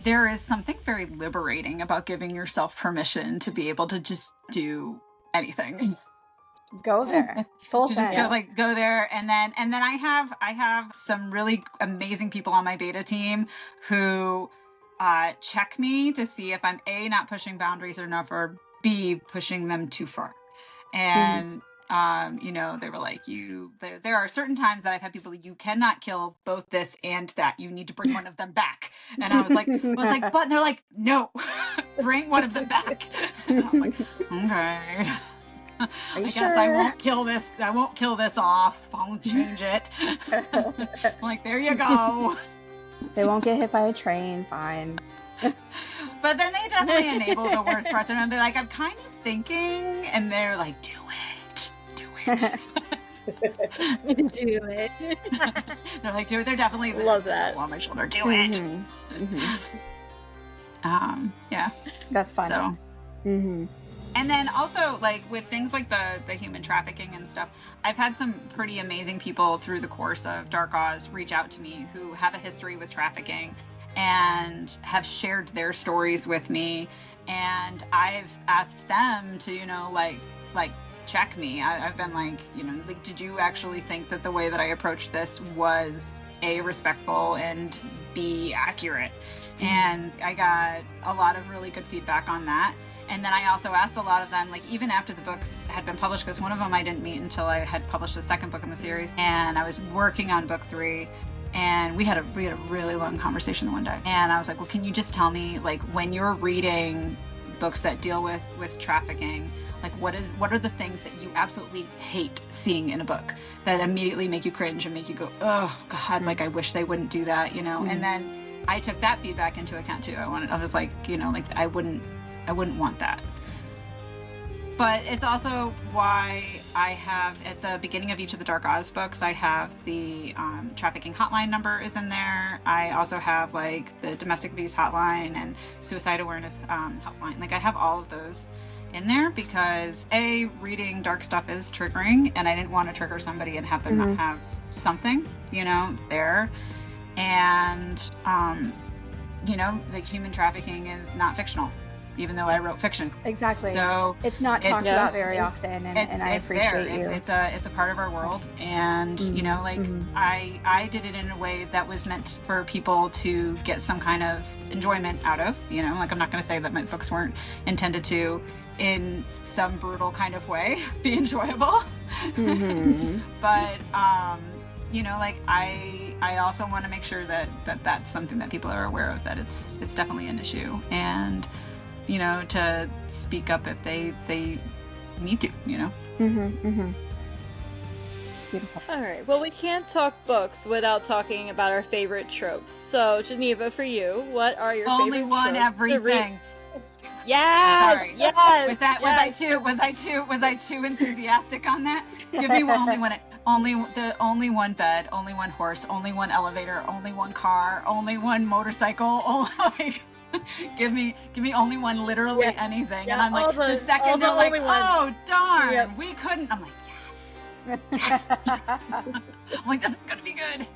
there is something very liberating about giving yourself permission to be able to just do anything. Go there, full just go there, and then I have some really amazing people on my beta team who check me to see if I'm A, not pushing boundaries enough, or B, pushing them too far. And they were like, there are certain times that I've had people, you cannot kill both this and that, you need to bring one of them back. And I was like, but, and they're like, no, bring one of them back. And I was like, okay. I guess sure? I won't kill this off. I'll change it. I'm like, there you go. They won't get hit by a train, fine. But then they definitely enable the worst parts of them and be like, I'm kind of thinking, and they're like, do it. Do it. They're like, do it. They're definitely love that on my shoulder. Do it. Yeah. That's fun. So. And then also, like, with things like the human trafficking and stuff, I've had some pretty amazing people through the course of Dark Oz reach out to me who have a history with trafficking and have shared their stories with me. And I've asked them to, like check me. I've been like, did you actually think that the way that I approached this was A, respectful, and B, accurate? And I got a lot of really good feedback on that. And then I also asked a lot of them, like, even after the books had been published, because one of them I didn't meet until I had published the second book in the series, and I was working on book 3, and we had a really long conversation one day. And I was like, well, can you just tell me, like, when you're reading books that deal with trafficking, like, what are the things that you absolutely hate seeing in a book that immediately make you cringe and make you go, oh God, like, I wish they wouldn't do that, And then I took that feedback into account too. I was like, I wouldn't want that. But it's also why I have, at the beginning of each of the Dark Oz books, I have the trafficking hotline number is in there. I also have, like, the domestic abuse hotline and suicide awareness hotline. Like, I have all of those in there because, A, reading dark stuff is triggering, and I didn't want to trigger somebody and have them not have something, there. And, like, human trafficking is not fictional. even though I wrote fiction. Exactly. So it's not talked about very often, and I appreciate you. It's a part of our world, and you know, like I did it in a way that was meant for people to get some kind of enjoyment out of. You know, like I'm not going to say that my books weren't intended to, in some brutal kind of way, be enjoyable. But you know, like I also want to make sure that that's something that people are aware of, that it's definitely an issue, and you know, to speak up if they need to, you know. Beautiful. All right. Well, we can't talk books without talking about our favorite tropes. So, Geneva, for you, what are your only favorite one tropes everything? Yes. Sorry. Yes. Was I too enthusiastic on that? Give me only one. Only one bed, only one horse, only one elevator, only one car, only one motorcycle. Like, give me only one, literally anything. And I'm like, the second they're like, oh darn, we couldn't. I'm like, yes. I'm like, this is gonna be good.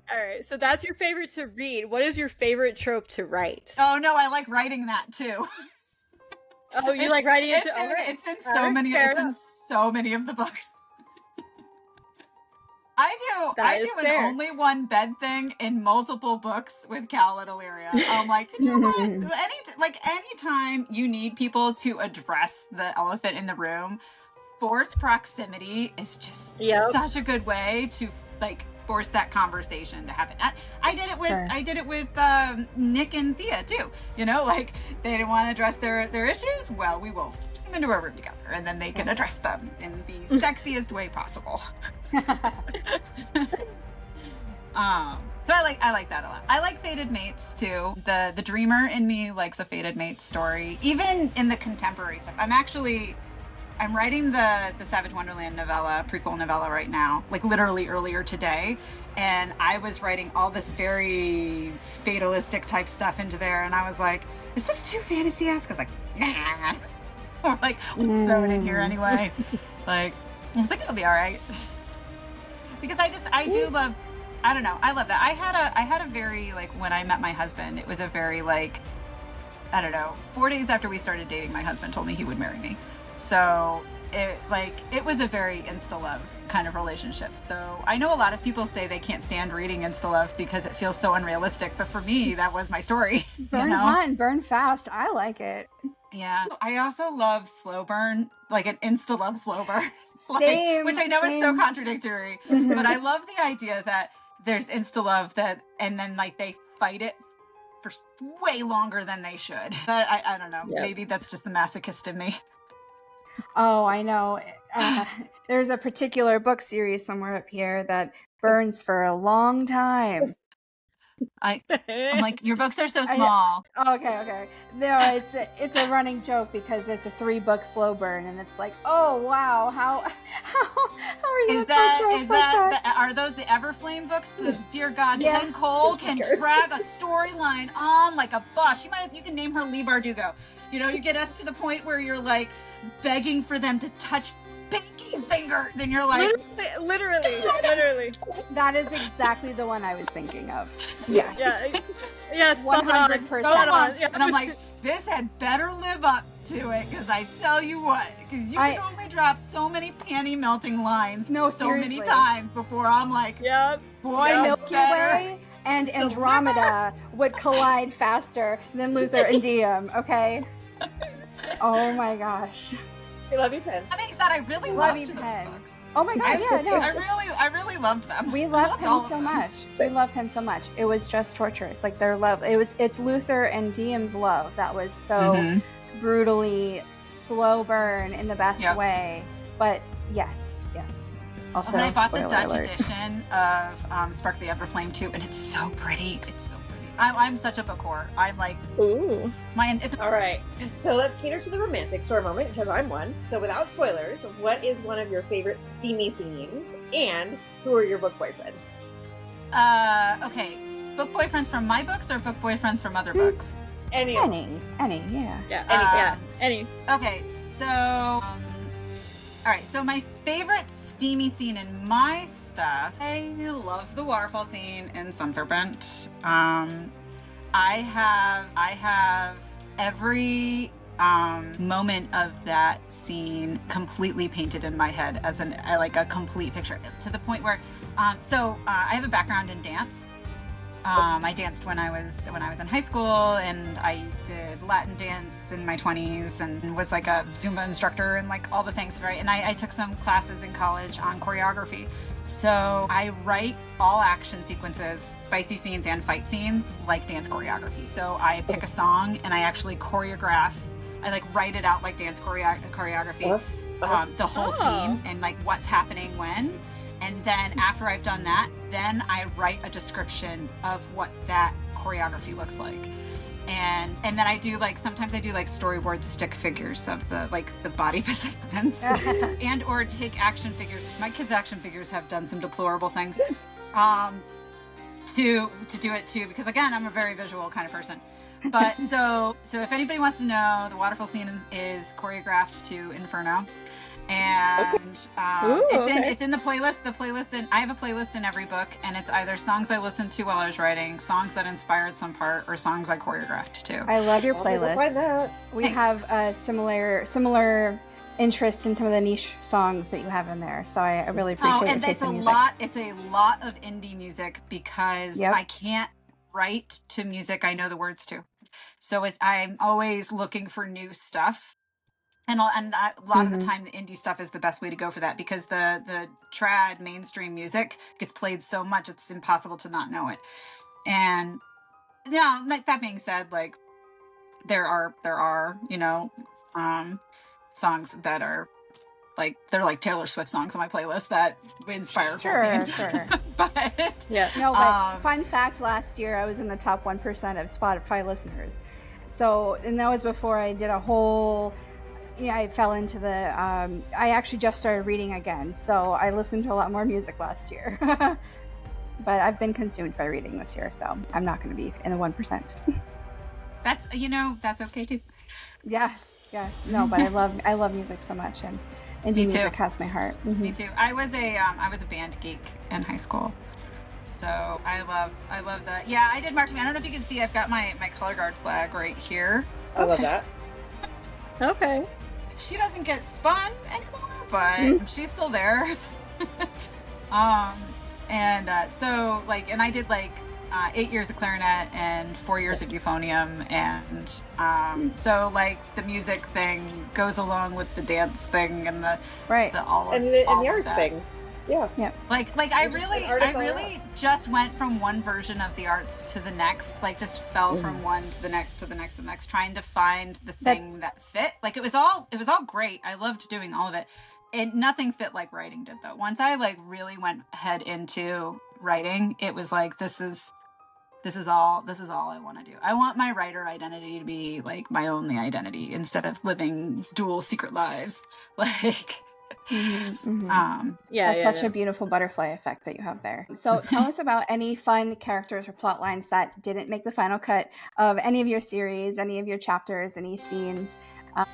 All right, so that's your favorite to read. What is your favorite trope to write? Oh no, I like writing that too. Oh, you like writing it too? It's in so many. It's in so many of the books. I do an only one bed thing in multiple books with Cal at Illyria. I'm like, you know what? Anytime you need people to address the elephant in the room, forced proximity is just such a good way to like force that conversation to happen. I did it with Nick and Thea too. You know, like they didn't want to address their issues. Well, we will force them into a room together, and then they can address them in the sexiest way possible. So I like that a lot. I like fated mates too. The dreamer in me likes a fated mate story, even in the contemporary stuff. I'm writing the Savage Wonderland novella, prequel novella right now, like literally earlier today. And I was writing all this very fatalistic type stuff into there. And I was like, is this too fantasy-esque? I was like, nah. Or like, let's throw it in here anyway. Like, I was like, it'll be all right. Because I do love, I don't know, I love that. I had a very, like, when I met my husband, it was a very, like, I don't know, 4 days after we started dating, my husband told me he would marry me. So it was a very insta-love kind of relationship. So I know a lot of people say they can't stand reading insta-love because it feels so unrealistic. But for me, that was my story. Burn hot and burn fast. I like it. Yeah. I also love slow burn, like an insta-love slow burn. Same, which I know is so contradictory. But I love the idea that there's insta-love and then like they fight it for way longer than they should. But I don't know. Yep. Maybe that's just the masochist in me. Oh, I know. There's a particular book series somewhere up here that burns for a long time. I'm like, your books are so small. Okay. No, it's a running joke because there's a 3-book slow burn, and it's like, oh wow, how are you? Are those the Everflame books? Because dear God, Ken Cole can drag a storyline on like a boss. You can name her Lee Bardugo. You know, you get us to the point where you're like begging for them to touch pinky finger, then you're like literally. That is exactly the one I was thinking of. Yeah, 100%. And I'm like, this had better live up to it, because I tell you what, because you can only drop so many panty melting lines many times before I'm like, boy, Milky Way and Andromeda would collide faster than Luther and Diem. Okay. Oh my gosh. I love you, Pen. I mean, I really loved those books. Oh my god, I really loved them. We love Pen so much. We love Pen so much. It was just torturous. Like their love. It's Luther and Diem's love that was so brutally slow burn in the best way. But yes. Also, when I bought the Dutch edition of Spark the Everflame too, and it's so pretty. It's so pretty. I'm such a book whore. I'm like, ooh. It's all right. So let's cater to the romantics for a moment, because I'm one. So without spoilers, what is one of your favorite steamy scenes, and who are your book boyfriends? Okay. Book boyfriends from my books or book boyfriends from other books? Any, yeah. Any. Okay, so all right. So my favorite steamy scene in my stuff, I love the waterfall scene in Sun Serpent. I have every moment of that scene completely painted in my head as like a complete picture, to the point where I have a background in dance. I danced when I was in high school, and I did Latin dance in my 20s and was like a Zumba instructor and like all the things, right? And I took some classes in college on choreography. So I write all action sequences, spicy scenes and fight scenes like dance choreography. So I pick a song and I actually choreograph. I like write it out like dance choreography, the whole scene and like what's happening when. And then after I've done that, then I write a description of what that choreography looks like. And then I do like, sometimes I do like storyboard stick figures of the body positions and or take action figures. My kids' action figures have done some deplorable things to do it too, because again, I'm a very visual kind of person. But so if anybody wants to know, the waterfall scene is choreographed to Inferno. And it's in the playlist. I have a playlist in every book, and it's either songs I listened to while I was writing, songs that inspired some part, or songs I choreographed too. I love your playlist. Find out. We have a similar interest in some of the niche songs that you have in there, so I really appreciate your taste in music. It's a lot of indie music because I can't write to music I know the words to, so I'm always looking for new stuff. And a lot of the time, the indie stuff is the best way to go for that, because the trad mainstream music gets played so much it's impossible to not know it. And yeah, like that being said, like there are songs that are like, they're like Taylor Swift songs on my playlist that inspire Sure. But fun fact: last year I was in the top 1% of Spotify listeners. So, and that was before I did a whole. Yeah, I fell into the. I actually just started reading again, so I listened to a lot more music last year. But I've been consumed by reading this year, so I'm not going to be in the 1%. That's okay too. Yes. No, but I love music so much, and indie music has my heart. Mm-hmm. Me too. I was a band geek in high school, so I love that. Yeah, I did marching band. I don't know if you can see. I've got my color guard flag right here. I love that. Okay. She doesn't get spun anymore, but she's still there. So like, and I did like 8 years of clarinet and 4 years of euphonium, and so like the music thing goes along with the dance thing and the arts thing. Yeah. Like I really just went from one version of the arts to the next, like just fell from one to the next, trying to find the thing that fit. Like it was all great. I loved doing all of it. And nothing fit like writing did though. Once I like really went head into writing, it was like, this is all I want to do. I want my writer identity to be like my only identity instead of living dual secret lives. Like that's such a beautiful butterfly effect that you have there. So tell us about any fun characters or plot lines that didn't make the final cut of any of your series, any of your chapters, any scenes.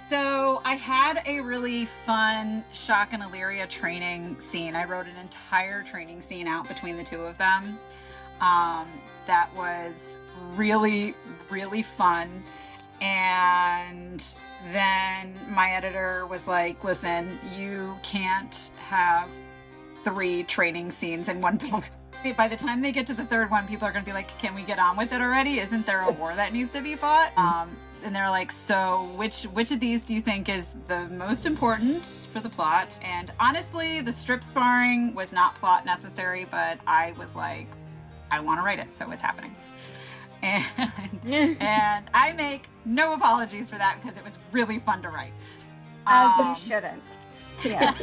So I had a really fun Shock and Illyria training scene. I wrote an entire training scene out between the two of them. That was really, really fun. And then my editor was like, listen, you can't have 3 training scenes in one book. By the time they get to the third one, people are going to be like, can we get on with it already? Isn't there a war that needs to be fought? And they're like, so which of these do you think is the most important for the plot? And honestly, the strip sparring was not plot necessary, but I was like, I want to write it, so it's happening. And I make no apologies for that because it was really fun to write. As you shouldn't. Yeah.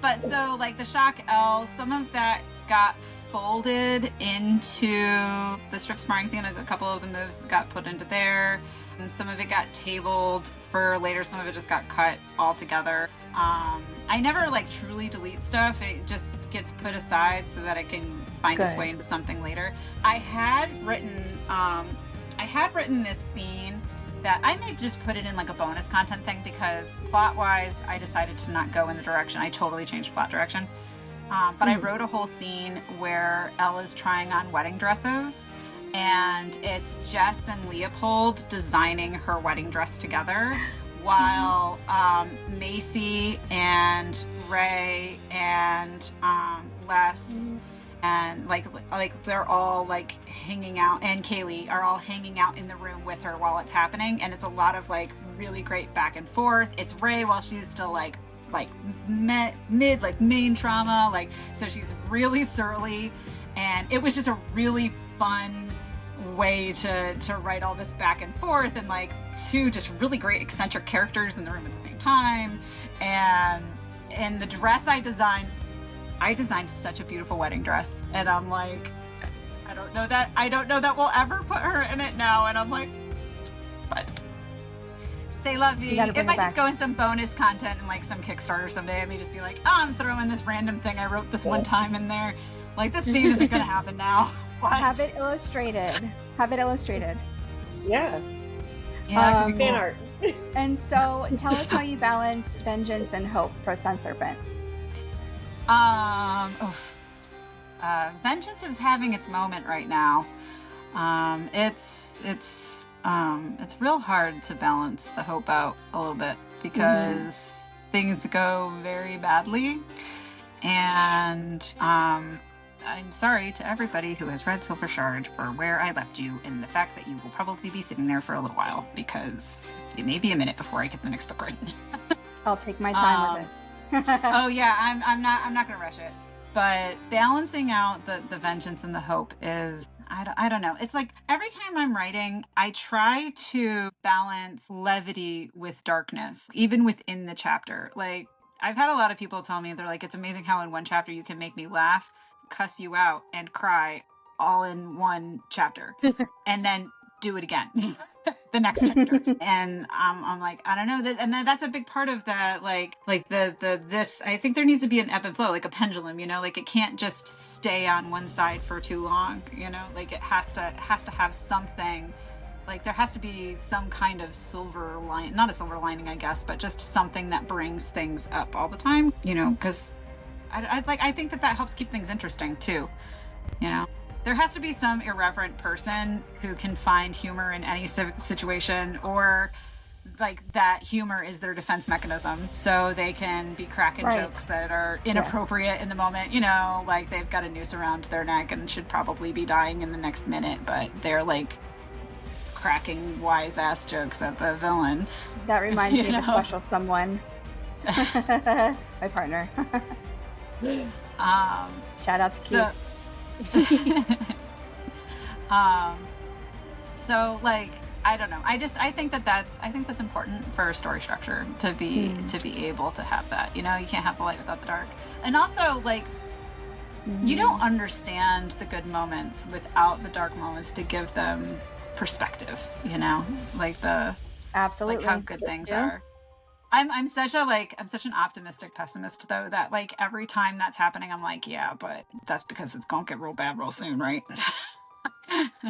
But so like the Shock L, some of that got folded into the strip sparring scene. A couple of the moves got put into there. And some of it got tabled for later. Some of it just got cut altogether. I never like truly delete stuff. It just gets put aside so that it can find its way into something later. I had written this scene that I may just put it in like a bonus content thing because plot-wise, I decided to not go in the direction. I totally changed plot direction. But I wrote a whole scene where Elle is trying on wedding dresses and it's Jess and Leopold designing her wedding dress together, while Macy and Ray and Les and like they're all like hanging out, and Kaylee are all hanging out in the room with her while it's happening, and it's a lot of like really great back and forth. It's Ray while she's still like mid like main trauma, like, so she's really surly, and it was just a really fun way to write all this back and forth, and like two just really great eccentric characters in the room at the same time. And the dress I designed such a beautiful wedding dress, and I'm like, I don't know that we'll ever put her in it now, and I'm like, but say la vie. It might just go in some bonus content and like some Kickstarter someday. I may just be like, oh, I'm throwing this random thing I wrote this one time in there. Like, this scene isn't gonna happen now. But... Have it illustrated. Yeah. Yeah, fan art. And so, tell us how you balanced vengeance and hope for Sun Serpent. Vengeance is having its moment right now. It's real hard to balance the hope out a little bit, because things go very badly, and I'm sorry to everybody who has read Silver Shard for where I left you, and the fact that you will probably be sitting there for a little while, because it may be a minute before I get the next book written. I'll take my time with it. Oh yeah, I'm not gonna rush it. But balancing out the vengeance and the hope is, I don't know. It's like every time I'm writing, I try to balance levity with darkness, even within the chapter. Like, I've had a lot of people tell me, they're like, it's amazing how in one chapter you can make me laugh, cuss you out, and cry all in one chapter, and then do it again the next chapter. And I'm like, I don't know, and that's a big part of that, like this, I think there needs to be an ebb and flow, like a pendulum, you know, like it can't just stay on one side for too long, you know, like it has to have something, like there has to be some kind of silver line, not a silver lining, I guess, but just something that brings things up all the time, you know, because I think that helps keep things interesting too, you know. There has to be some irreverent person who can find humor in any situation, or like that humor is their defense mechanism, so they can be cracking jokes that are inappropriate in the moment, you know, like they've got a noose around their neck and should probably be dying in the next minute, but they're like cracking wise ass jokes at the villain. That reminds me of a special someone. My partner. Shout out to Keith. So like, I don't know, I think that's important for story structure to be able to have that, you know. You can't have the light without the dark, and also like you don't understand the good moments without the dark moments to give them perspective, you know, like absolutely, like how good things are. I'm such an optimistic pessimist though, that like every time that's happening I'm like, yeah, but that's because it's gonna get real bad real soon, right?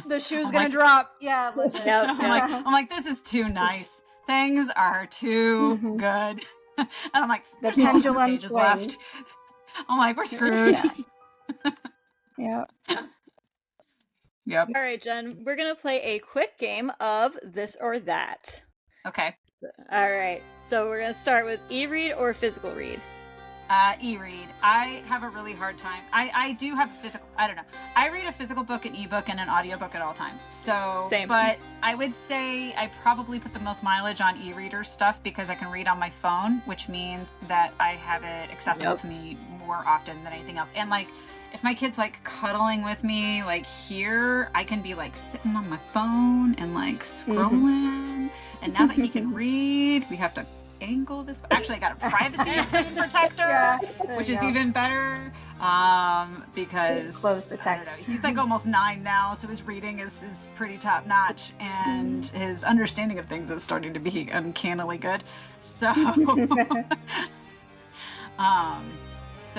The shoe's gonna drop. Yeah. I'm like, this is too nice. Things are too good. And I'm like, the pendulum pages left. I'm like, we're screwed. Yep. Yep. All right, Jen, we're gonna play a quick game of this or that. Okay. All right, so we're gonna start with e-read or physical read. E-read. I have a really hard time. I do have a physical, I don't know. I read a physical book, an ebook, and an audiobook at all times. So, same. But I would say I probably put the most mileage on e-reader stuff because I can read on my phone, which means that I have it accessible to me more often than anything else. And like, if my kid's like cuddling with me, like here, I can be like sitting on my phone and like scrolling. And now that he can read, we have to angle this. Actually, I got a privacy screen protector, which is even better because close the text. I don't know, he's like almost 9 now, so his reading is pretty top notch, and his understanding of things is starting to be uncannily good. So, so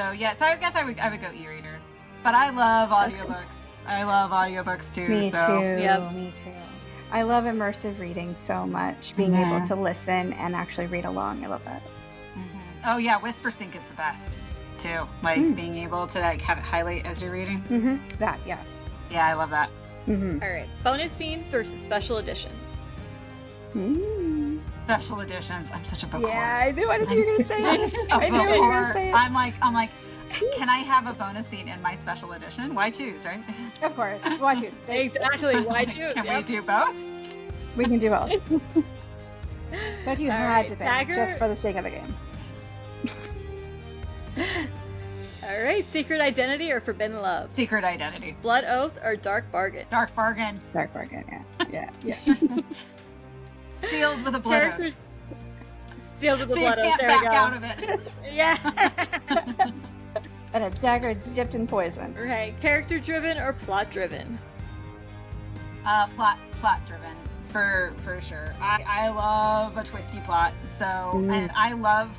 I guess I would go e-reader, but I love audiobooks. I love audiobooks too. Me so. too. Yep. Me too. I love immersive reading so much. Being able to listen and actually read along. I love that. Oh yeah, Whisper Sync is the best too. Like being able to like have it highlight as you're reading. That, yeah. Yeah, I love that. Mm-hmm. All right. Bonus scenes versus special editions. Mm. Special editions. I'm such a book Yeah, whore. I knew what you were going to say. I knew book what you were whore. going to say. I'm like, can I have a bonus scene in my special edition? Why choose, right? Of course. Why choose? Exactly. Why choose? Can Yep. we do both? We can do both. But if you All had right, to pick, Dagger. just for the sake of the game. All right. Secret Identity or Forbidden Love? Secret Identity. Blood Oath or Dark Bargain? Dark Bargain. Dark Bargain, yeah. Sealed with a blood oath. Character sealed with the So you blood oath. can't There back we go. out of it. Yeah. And a dagger dipped in poison. Right. Character driven or plot driven? Plot driven for sure. I love a twisty plot. So and I love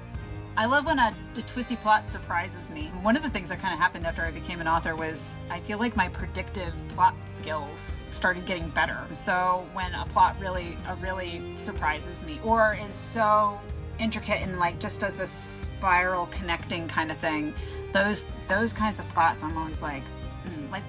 when a twisty plot surprises me. One of the things that kind of happened after I became an author was I feel like my predictive plot skills started getting better. So when a plot really surprises me or is so intricate and like just does this spiral connecting kind of thing, those kinds of plots I'm always like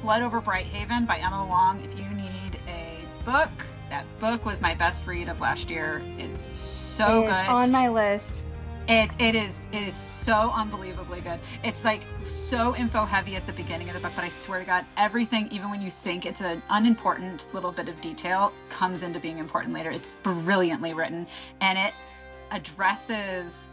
Blood Over Brighthaven by Emma Long. If you need a book, that book was my best read of last year. It's so good. It's on my list. It is so unbelievably good. It's like so info heavy at the beginning of the book, but I swear to God, everything, even when you think it's an unimportant little bit of detail, comes into being important later. It's brilliantly written, and it addresses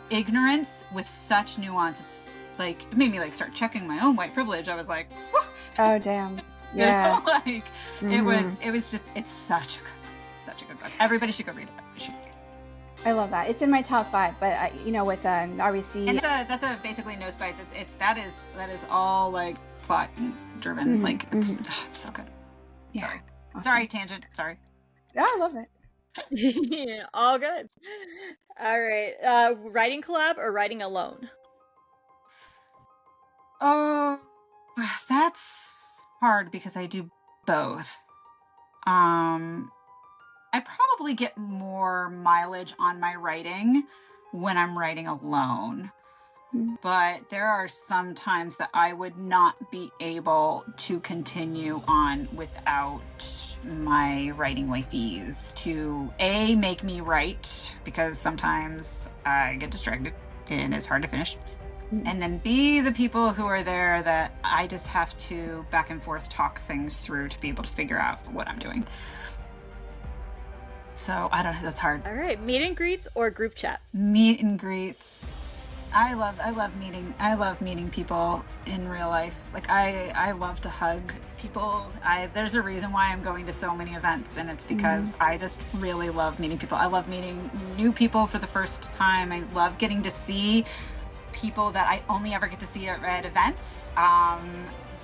ignorance with such nuance. It's like it made me like start checking my own white privilege. I was like, whew. Oh damn. Yeah. You know, it was just it's such a good book. Everybody should go read it. I love that. It's in my top 5, but with RBC. And that's a basically no spice. That is all like plot driven. Like it's so good. Yeah. Sorry. Awesome. Sorry, tangent. Sorry. Yeah, I love it. Yeah, all good. All right. Writing collab or writing alone? Oh, that's hard because I do both. I probably get more mileage on my writing when I'm writing alone. But there are some times that I would not be able to continue on without my writing wifeys to A, make me write, because sometimes I get distracted and it's hard to finish. And then B, the people who are there that I just have to back and forth talk things through to be able to figure out what I'm doing. So I don't know, that's hard. All right. Meet and greets or group chats? Meet and greets. I love meeting people in real life. Like I love to hug people. There's a reason why I'm going to so many events, and it's because I just really love meeting people. I love meeting new people for the first time. I love getting to see people that I only ever get to see at events.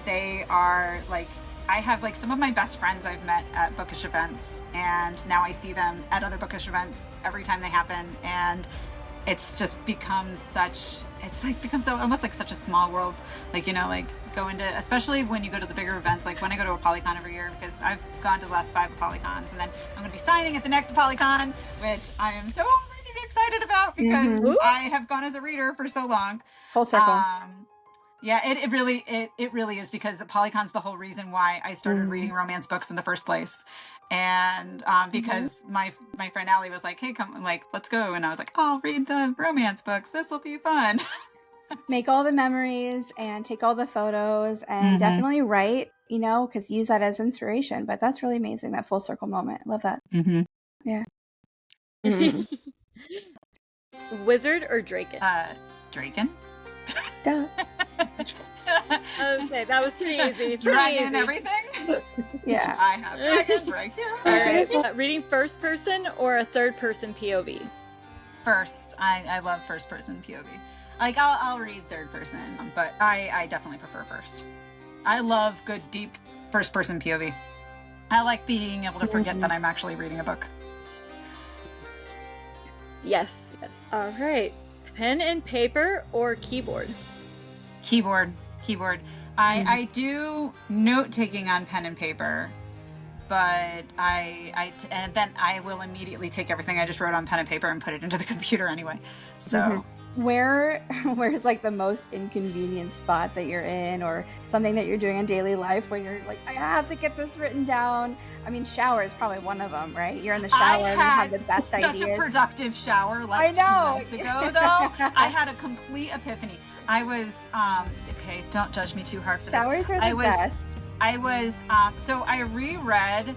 They are like, I have like some of my best friends I've met at bookish events, and now I see them at other bookish events every time they happen, and it's just become so almost like such a small world. Like, you know, like go into, especially when you go to the bigger events, like when I go to a Polycon every year, because I've gone to the last 5 Polycons, and then I'm going to be signing at the next Polycon, which I am so really excited about because I have gone as a reader for so long. Full circle. Yeah, it really is, because the Polycon's the whole reason why I started reading romance books in the first place. And because my friend Allie was like, hey, come, like, let's go. And I was like, I'll read the romance books. This will be fun. Make all the memories and take all the photos and definitely write, because use that as inspiration. But that's really amazing, that full circle moment. Love that. Yeah. Wizard or Draken? Draken. Duh. I was say that was pretty easy. Dragon and everything. Yeah. I have dragons right here. All right. Reading first person or a third person POV? First. I love first person POV. Like I'll read third person, but I definitely prefer first. I love good deep first person POV. I like being able to forget that I'm actually reading a book. Yes. All right. Pen and paper or keyboard? Keyboard. I do note taking on pen and paper, but and then I will immediately take everything I just wrote on pen and paper and put it into the computer anyway. So where's like the most inconvenient spot that you're in, or something that you're doing in daily life when you're like, I have to get this written down? I mean, shower is probably one of them, right? You're in the shower and you have the best such ideas. a productive shower like 2 months ago, though. I had a complete epiphany. I was okay, don't judge me too hard for this. Showers are the best. I was so I reread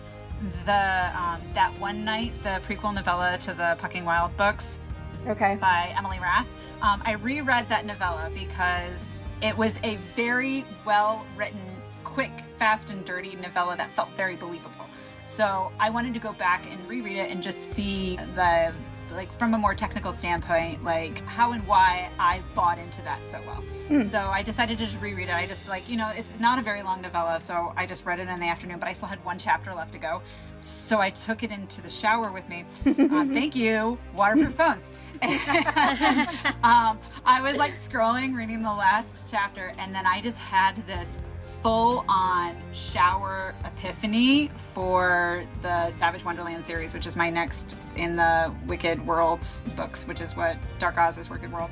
the that one night, the prequel novella to the Pucking Wild books. Okay. By Emily Rath. I reread that novella because it was a very well written, quick, fast, and dirty novella that felt very believable. So I wanted to go back and reread it and just see the, like, from a more technical standpoint, like how and why I bought into that so well. So I decided to just reread it. I just, like, you know, it's not a very long novella, so I just read it in the afternoon, but I still had one chapter left to go. So I took it into the shower with me. Thank you, waterproof phones. I was like scrolling, reading the last chapter, and then I just had this full-on shower epiphany for the Savage Wonderland series, which is my next in the Wicked Worlds books, which is what Dark Oz is, Wicked World.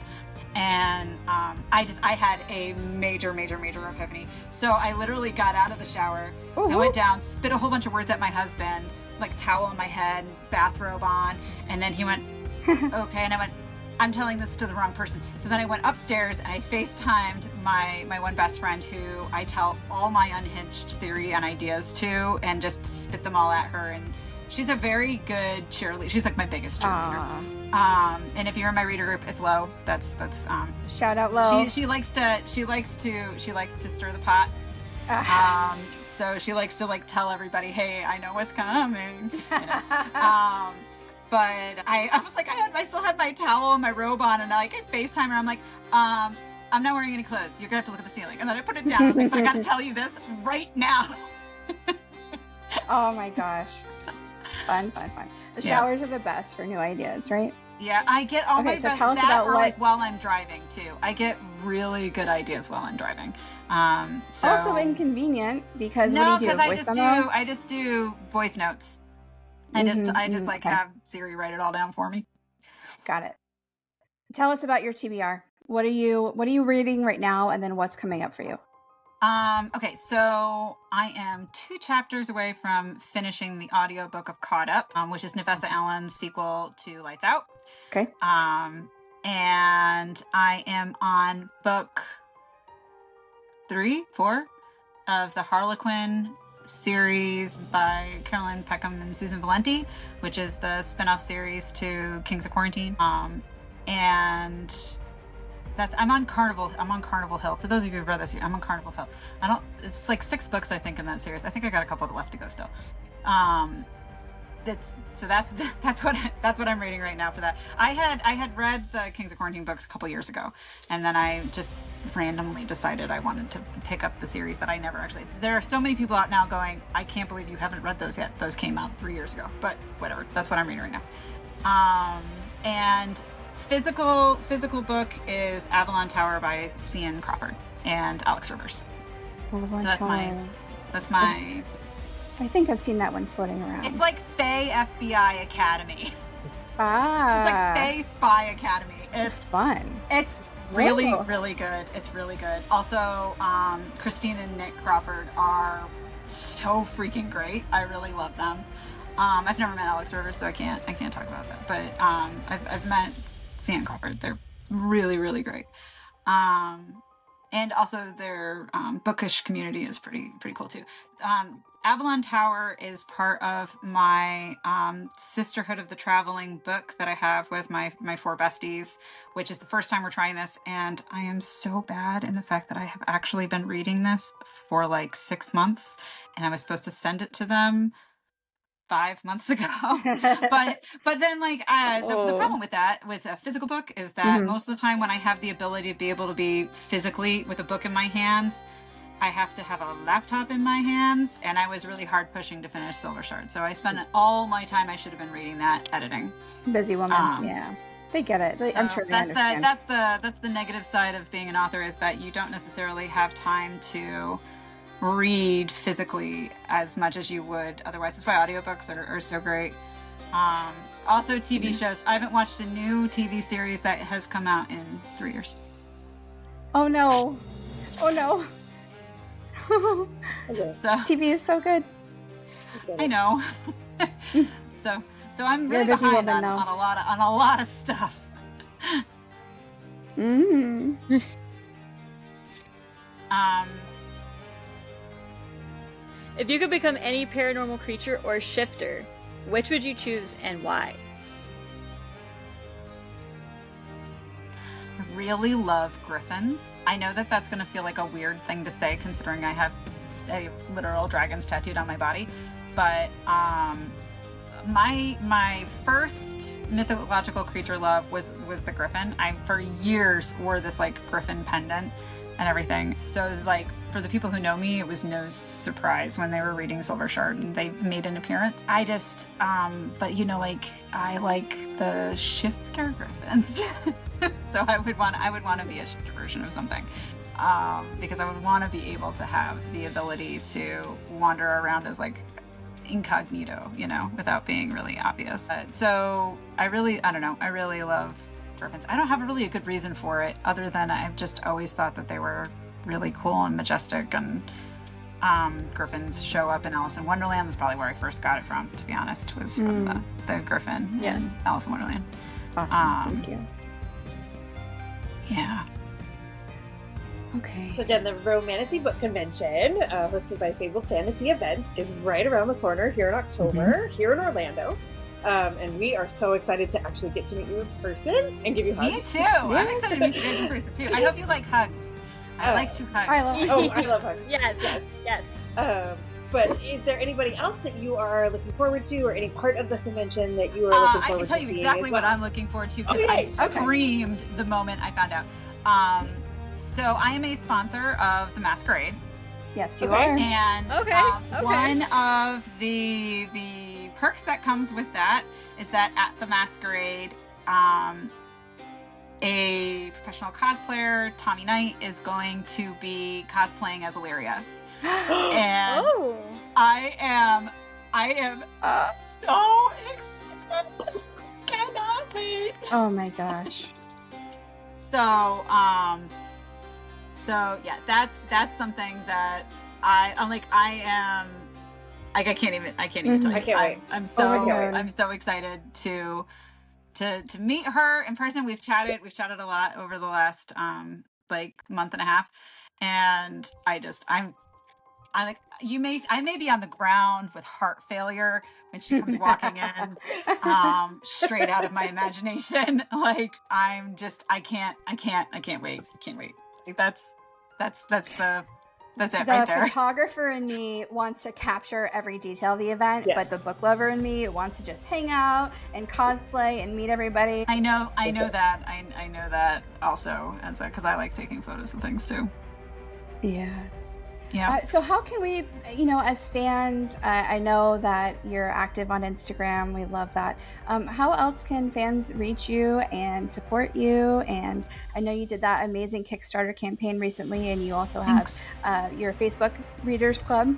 And I had a major epiphany. So I literally got out of the shower, I went down, spit a whole bunch of words at my husband, like towel on my head, bathrobe on, and then he went, okay, and I went, I'm telling this to the wrong person. So then I went upstairs and I FaceTimed my one best friend, who I tell all my unhinged theory and ideas to, and just spit them all at her. And she's a very good cheerleader. She's like my biggest cheerleader. And if you're in my reader group, it's Lo. That's shout out Lo. She likes to stir the pot. So she likes to like tell everybody, hey, I know what's coming. You know? But I was like, I still had my towel and my robe on, and I FaceTime her. I'm like, I'm not wearing any clothes. You're gonna have to look at the ceiling. And then I put it down. I was like, but I gotta tell you this right now. Oh my gosh. Fun. The showers are the best for new ideas, right? Yeah, I get all my best. Tell us about what... like while I'm driving too. I get really good ideas while I'm driving. So... Also inconvenient because no, what do you do? I just do voice notes. I just have Siri write it all down for me. Got it. Tell us about your TBR. What are you reading right now, and then what's coming up for you? Okay, so I am 2 chapters away from finishing the audiobook of Caught Up, which is Navessa Allen's sequel to Lights Out. Okay. And I am on book 3, 4 of the Harlequin series by Caroline Peckham and Susan Valenti, which is the spin-off series to Kings of Quarantine. And I'm on Carnival Hill. For those of you who've read this, I'm on Carnival Hill. It's like 6 books, I think, in that series. I think I got a couple left to go still. That's what I'm reading right now for that. I had read the Kings of Quarantine books a couple years ago, and then I just randomly decided I wanted to pick up the series that I never actually. There are so many people out now going, I can't believe you haven't read those yet. Those came out 3 years ago, but whatever. That's what I'm reading right now. And physical book is Avalon Tower by Cian Crawford and Alex Rivers. So that's my. I think I've seen that one floating around. It's like Faye FBI Academy. It's like Faye Spy Academy. It's fun. It's really, really good. It's really good. Also, Christine and Nick Crawford are so freaking great. I really love them. I've never met Alex Rivers, so I can't talk about that. But I've met Cian Crawford. They're really, really great. And also their bookish community is pretty cool too. Avalon Tower is part of my Sisterhood of the Traveling book that I have with my 4 besties, which is the first time we're trying this. And I am so bad in the fact that I have actually been reading this for like 6 months, and I was supposed to send it to them 5 months ago. but then like the problem with a physical book is that most of the time when I have the ability to be able to be physically with a book in my hands, I have to have a laptop in my hands, and I was really hard pushing to finish Silver Shard. So I spent all my time I should have been reading that editing. Busy woman. Yeah. They get it. I'm sure they understand. That's the negative side of being an author, is that you don't necessarily have time to read physically as much as you would otherwise. That's why audiobooks are so great. Also TV shows. I haven't watched a new TV series that has come out in 3 years. Oh no. Oh no. So TV is so good. I know. so I'm You're a really busy behind woman, on though. a lot of stuff. If you could become any paranormal creature or shifter, which would you choose and why? I really love griffins. I know that that's going to feel like a weird thing to say considering I have a literal dragon's tattooed on my body, but my first mythological creature love was the griffin. I for years wore this like griffin pendant and everything. So like for the people who know me, it was no surprise when they were reading Silver Shard and they made an appearance. I just but you know, like I like the shifter griffins. So I would want to be a shifter version of something. Because I would want to be able to have the ability to wander around as like incognito, you know, without being really obvious. So I really love griffins. I don't have really a good reason for it other than I've just always thought that they were really cool and majestic, and griffins show up in Alice in Wonderland. That's probably where I first got it from, to be honest, was from the griffin in Alice in Wonderland. Awesome. Thank you. Yeah. Okay. So Jen, the Romantasy Book Convention, hosted by Fabled Fantasy Events, is right around the corner here in October, here in Orlando. And we are so excited to actually get to meet you in person and give you hugs. Me too. I'm excited to meet you guys in person too. I hope you like hugs. I like to hug. I love I love hugs. Yes. But is there anybody else that you are looking forward to, or any part of the convention that you are looking forward to seeing? I can tell you exactly what I'm looking forward to because I screamed the moment I found out. So I am a sponsor of the Masquerade. Yes, you are. And one of the perks that comes with that is that at the Masquerade, a professional cosplayer, Tommy Knight, is going to be cosplaying as Illyria. And I am so excited. Cannot wait. Oh my gosh. So yeah, that's something that I can't even tell you. I can't wait. I'm so excited to meet her in person. We've chatted a lot over the last like month and a half, and I may be on the ground with heart failure when she comes walking in, straight out of my imagination. Like I can't wait. Like, that's it right there. The photographer in me wants to capture every detail of the event, but the book lover in me wants to just hang out and cosplay and meet everybody. I know that. I know that also, because I like taking photos of things too. Yes. Yeah. So how can we, as fans, I know that you're active on Instagram. We love that. How else can fans reach you and support you? And I know you did that amazing Kickstarter campaign recently, and you also have your Facebook Readers Club.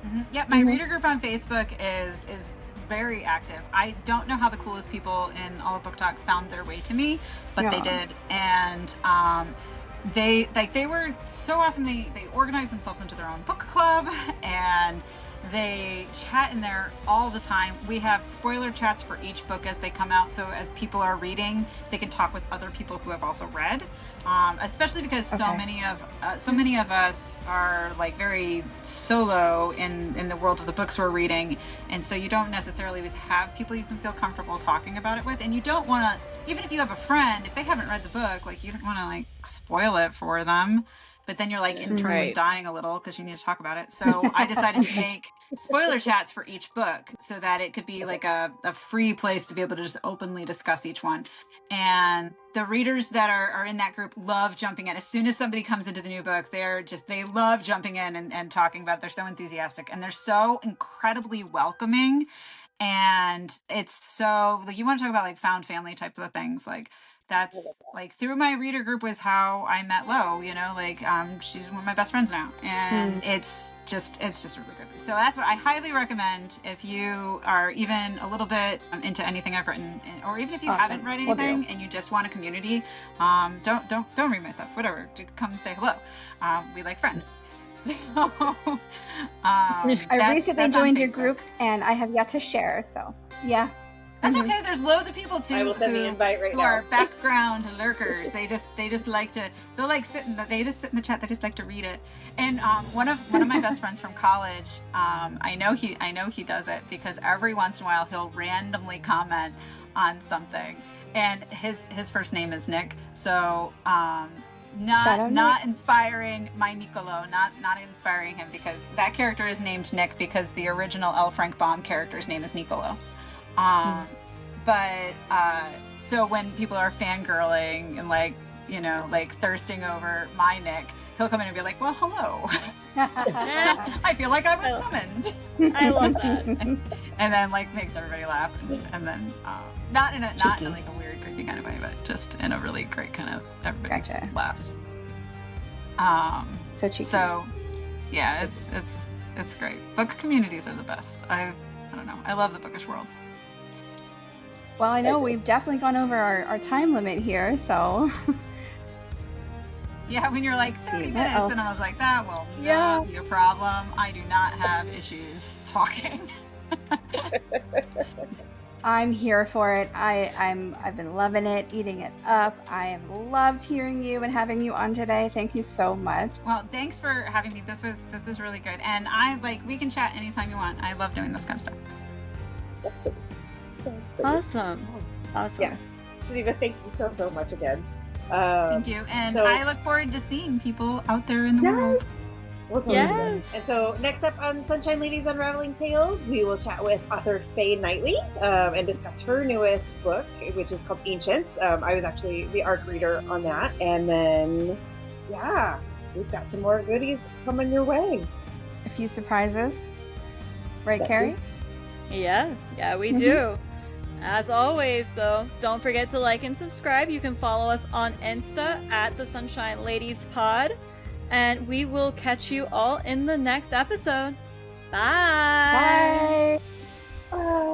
Mm-hmm. Yeah, my reader group on Facebook is very active. I don't know how the coolest people in all of Book Talk found their way to me, but they did. And they were so awesome. They organized themselves into their own book club, and they chat in there all the time. We have spoiler chats for each book as they come out, so as people are reading, they can talk with other people who have also read. Especially because so many of us are like very solo in the world of the books we're reading, and so you don't necessarily always have people you can feel comfortable talking about it with, and you don't want to, even if you have a friend, if they haven't read the book, like you don't want to like spoil it for them. But then you're like internally dying a little because you need to talk about it. So I decided to make spoiler chats for each book so that it could be like a free place to be able to just openly discuss each one. And the readers that are in that group love jumping in. As soon as somebody comes into the new book, they love jumping in and talking about it. They're so enthusiastic and they're so incredibly welcoming. And it's so, like, you want to talk about like found family type of things. Like, that's like through my reader group was how I met Lo, you know, like she's one of my best friends now, and it's just really good. So that's what I highly recommend if you are even a little bit into anything I've written, or even if you haven't read anything and you just want a community, don't read my stuff, whatever, come and say hello. We like friends. So, I recently joined your group and I have yet to share, so yeah. That's okay. There's loads of people too. I will send the invite right now. Who are background lurkers. They just like to. They'll like they just sit in the chat. They just like to read it. And one of my best friends from college. I know he does it because every once in a while he'll randomly comment on something, and his first name is Nick. So not inspiring my Niccolo. Not inspiring him because that character is named Nick because the original L. Frank Baum character's name is Niccolo. But so when people are fangirling and like, you know, like thirsting over my Nick, he'll come in and be like, well, hello. I feel like I was summoned. I love that. And then like makes everybody laugh, and then not in like a weird creepy kind of way, but just in a really great kind of everybody laughs. So cheeky. So yeah, it's great. Book communities are the best. I don't know. I love the bookish world. Well, I know we've definitely gone over our time limit here, so. Yeah, when you're like 30 minutes, and I was like, that will not be a problem. I do not have issues talking. I'm here for it. I've been loving it, eating it up. I have loved hearing you and having you on today. Thank you so much. Well, thanks for having me. This was really good, and we can chat anytime you want. I love doing this kind of stuff. That's good. Awesome. Yes. Geneva, thank you so much again. Thank you. And I look forward to seeing people out there in the world. We'll tell you. And so next up on Sunshine Ladies Unraveling Tales, we will chat with author Faye Knightley and discuss her newest book, which is called Ancients. I was actually the ARC reader on that. And then, we've got some more goodies coming your way. A few surprises. Right, Carrie? Yeah, we do. As always, though, don't forget to like and subscribe. You can follow us on Insta at the Sunshine Ladies Pod. And we will catch you all in the next episode. Bye! Bye!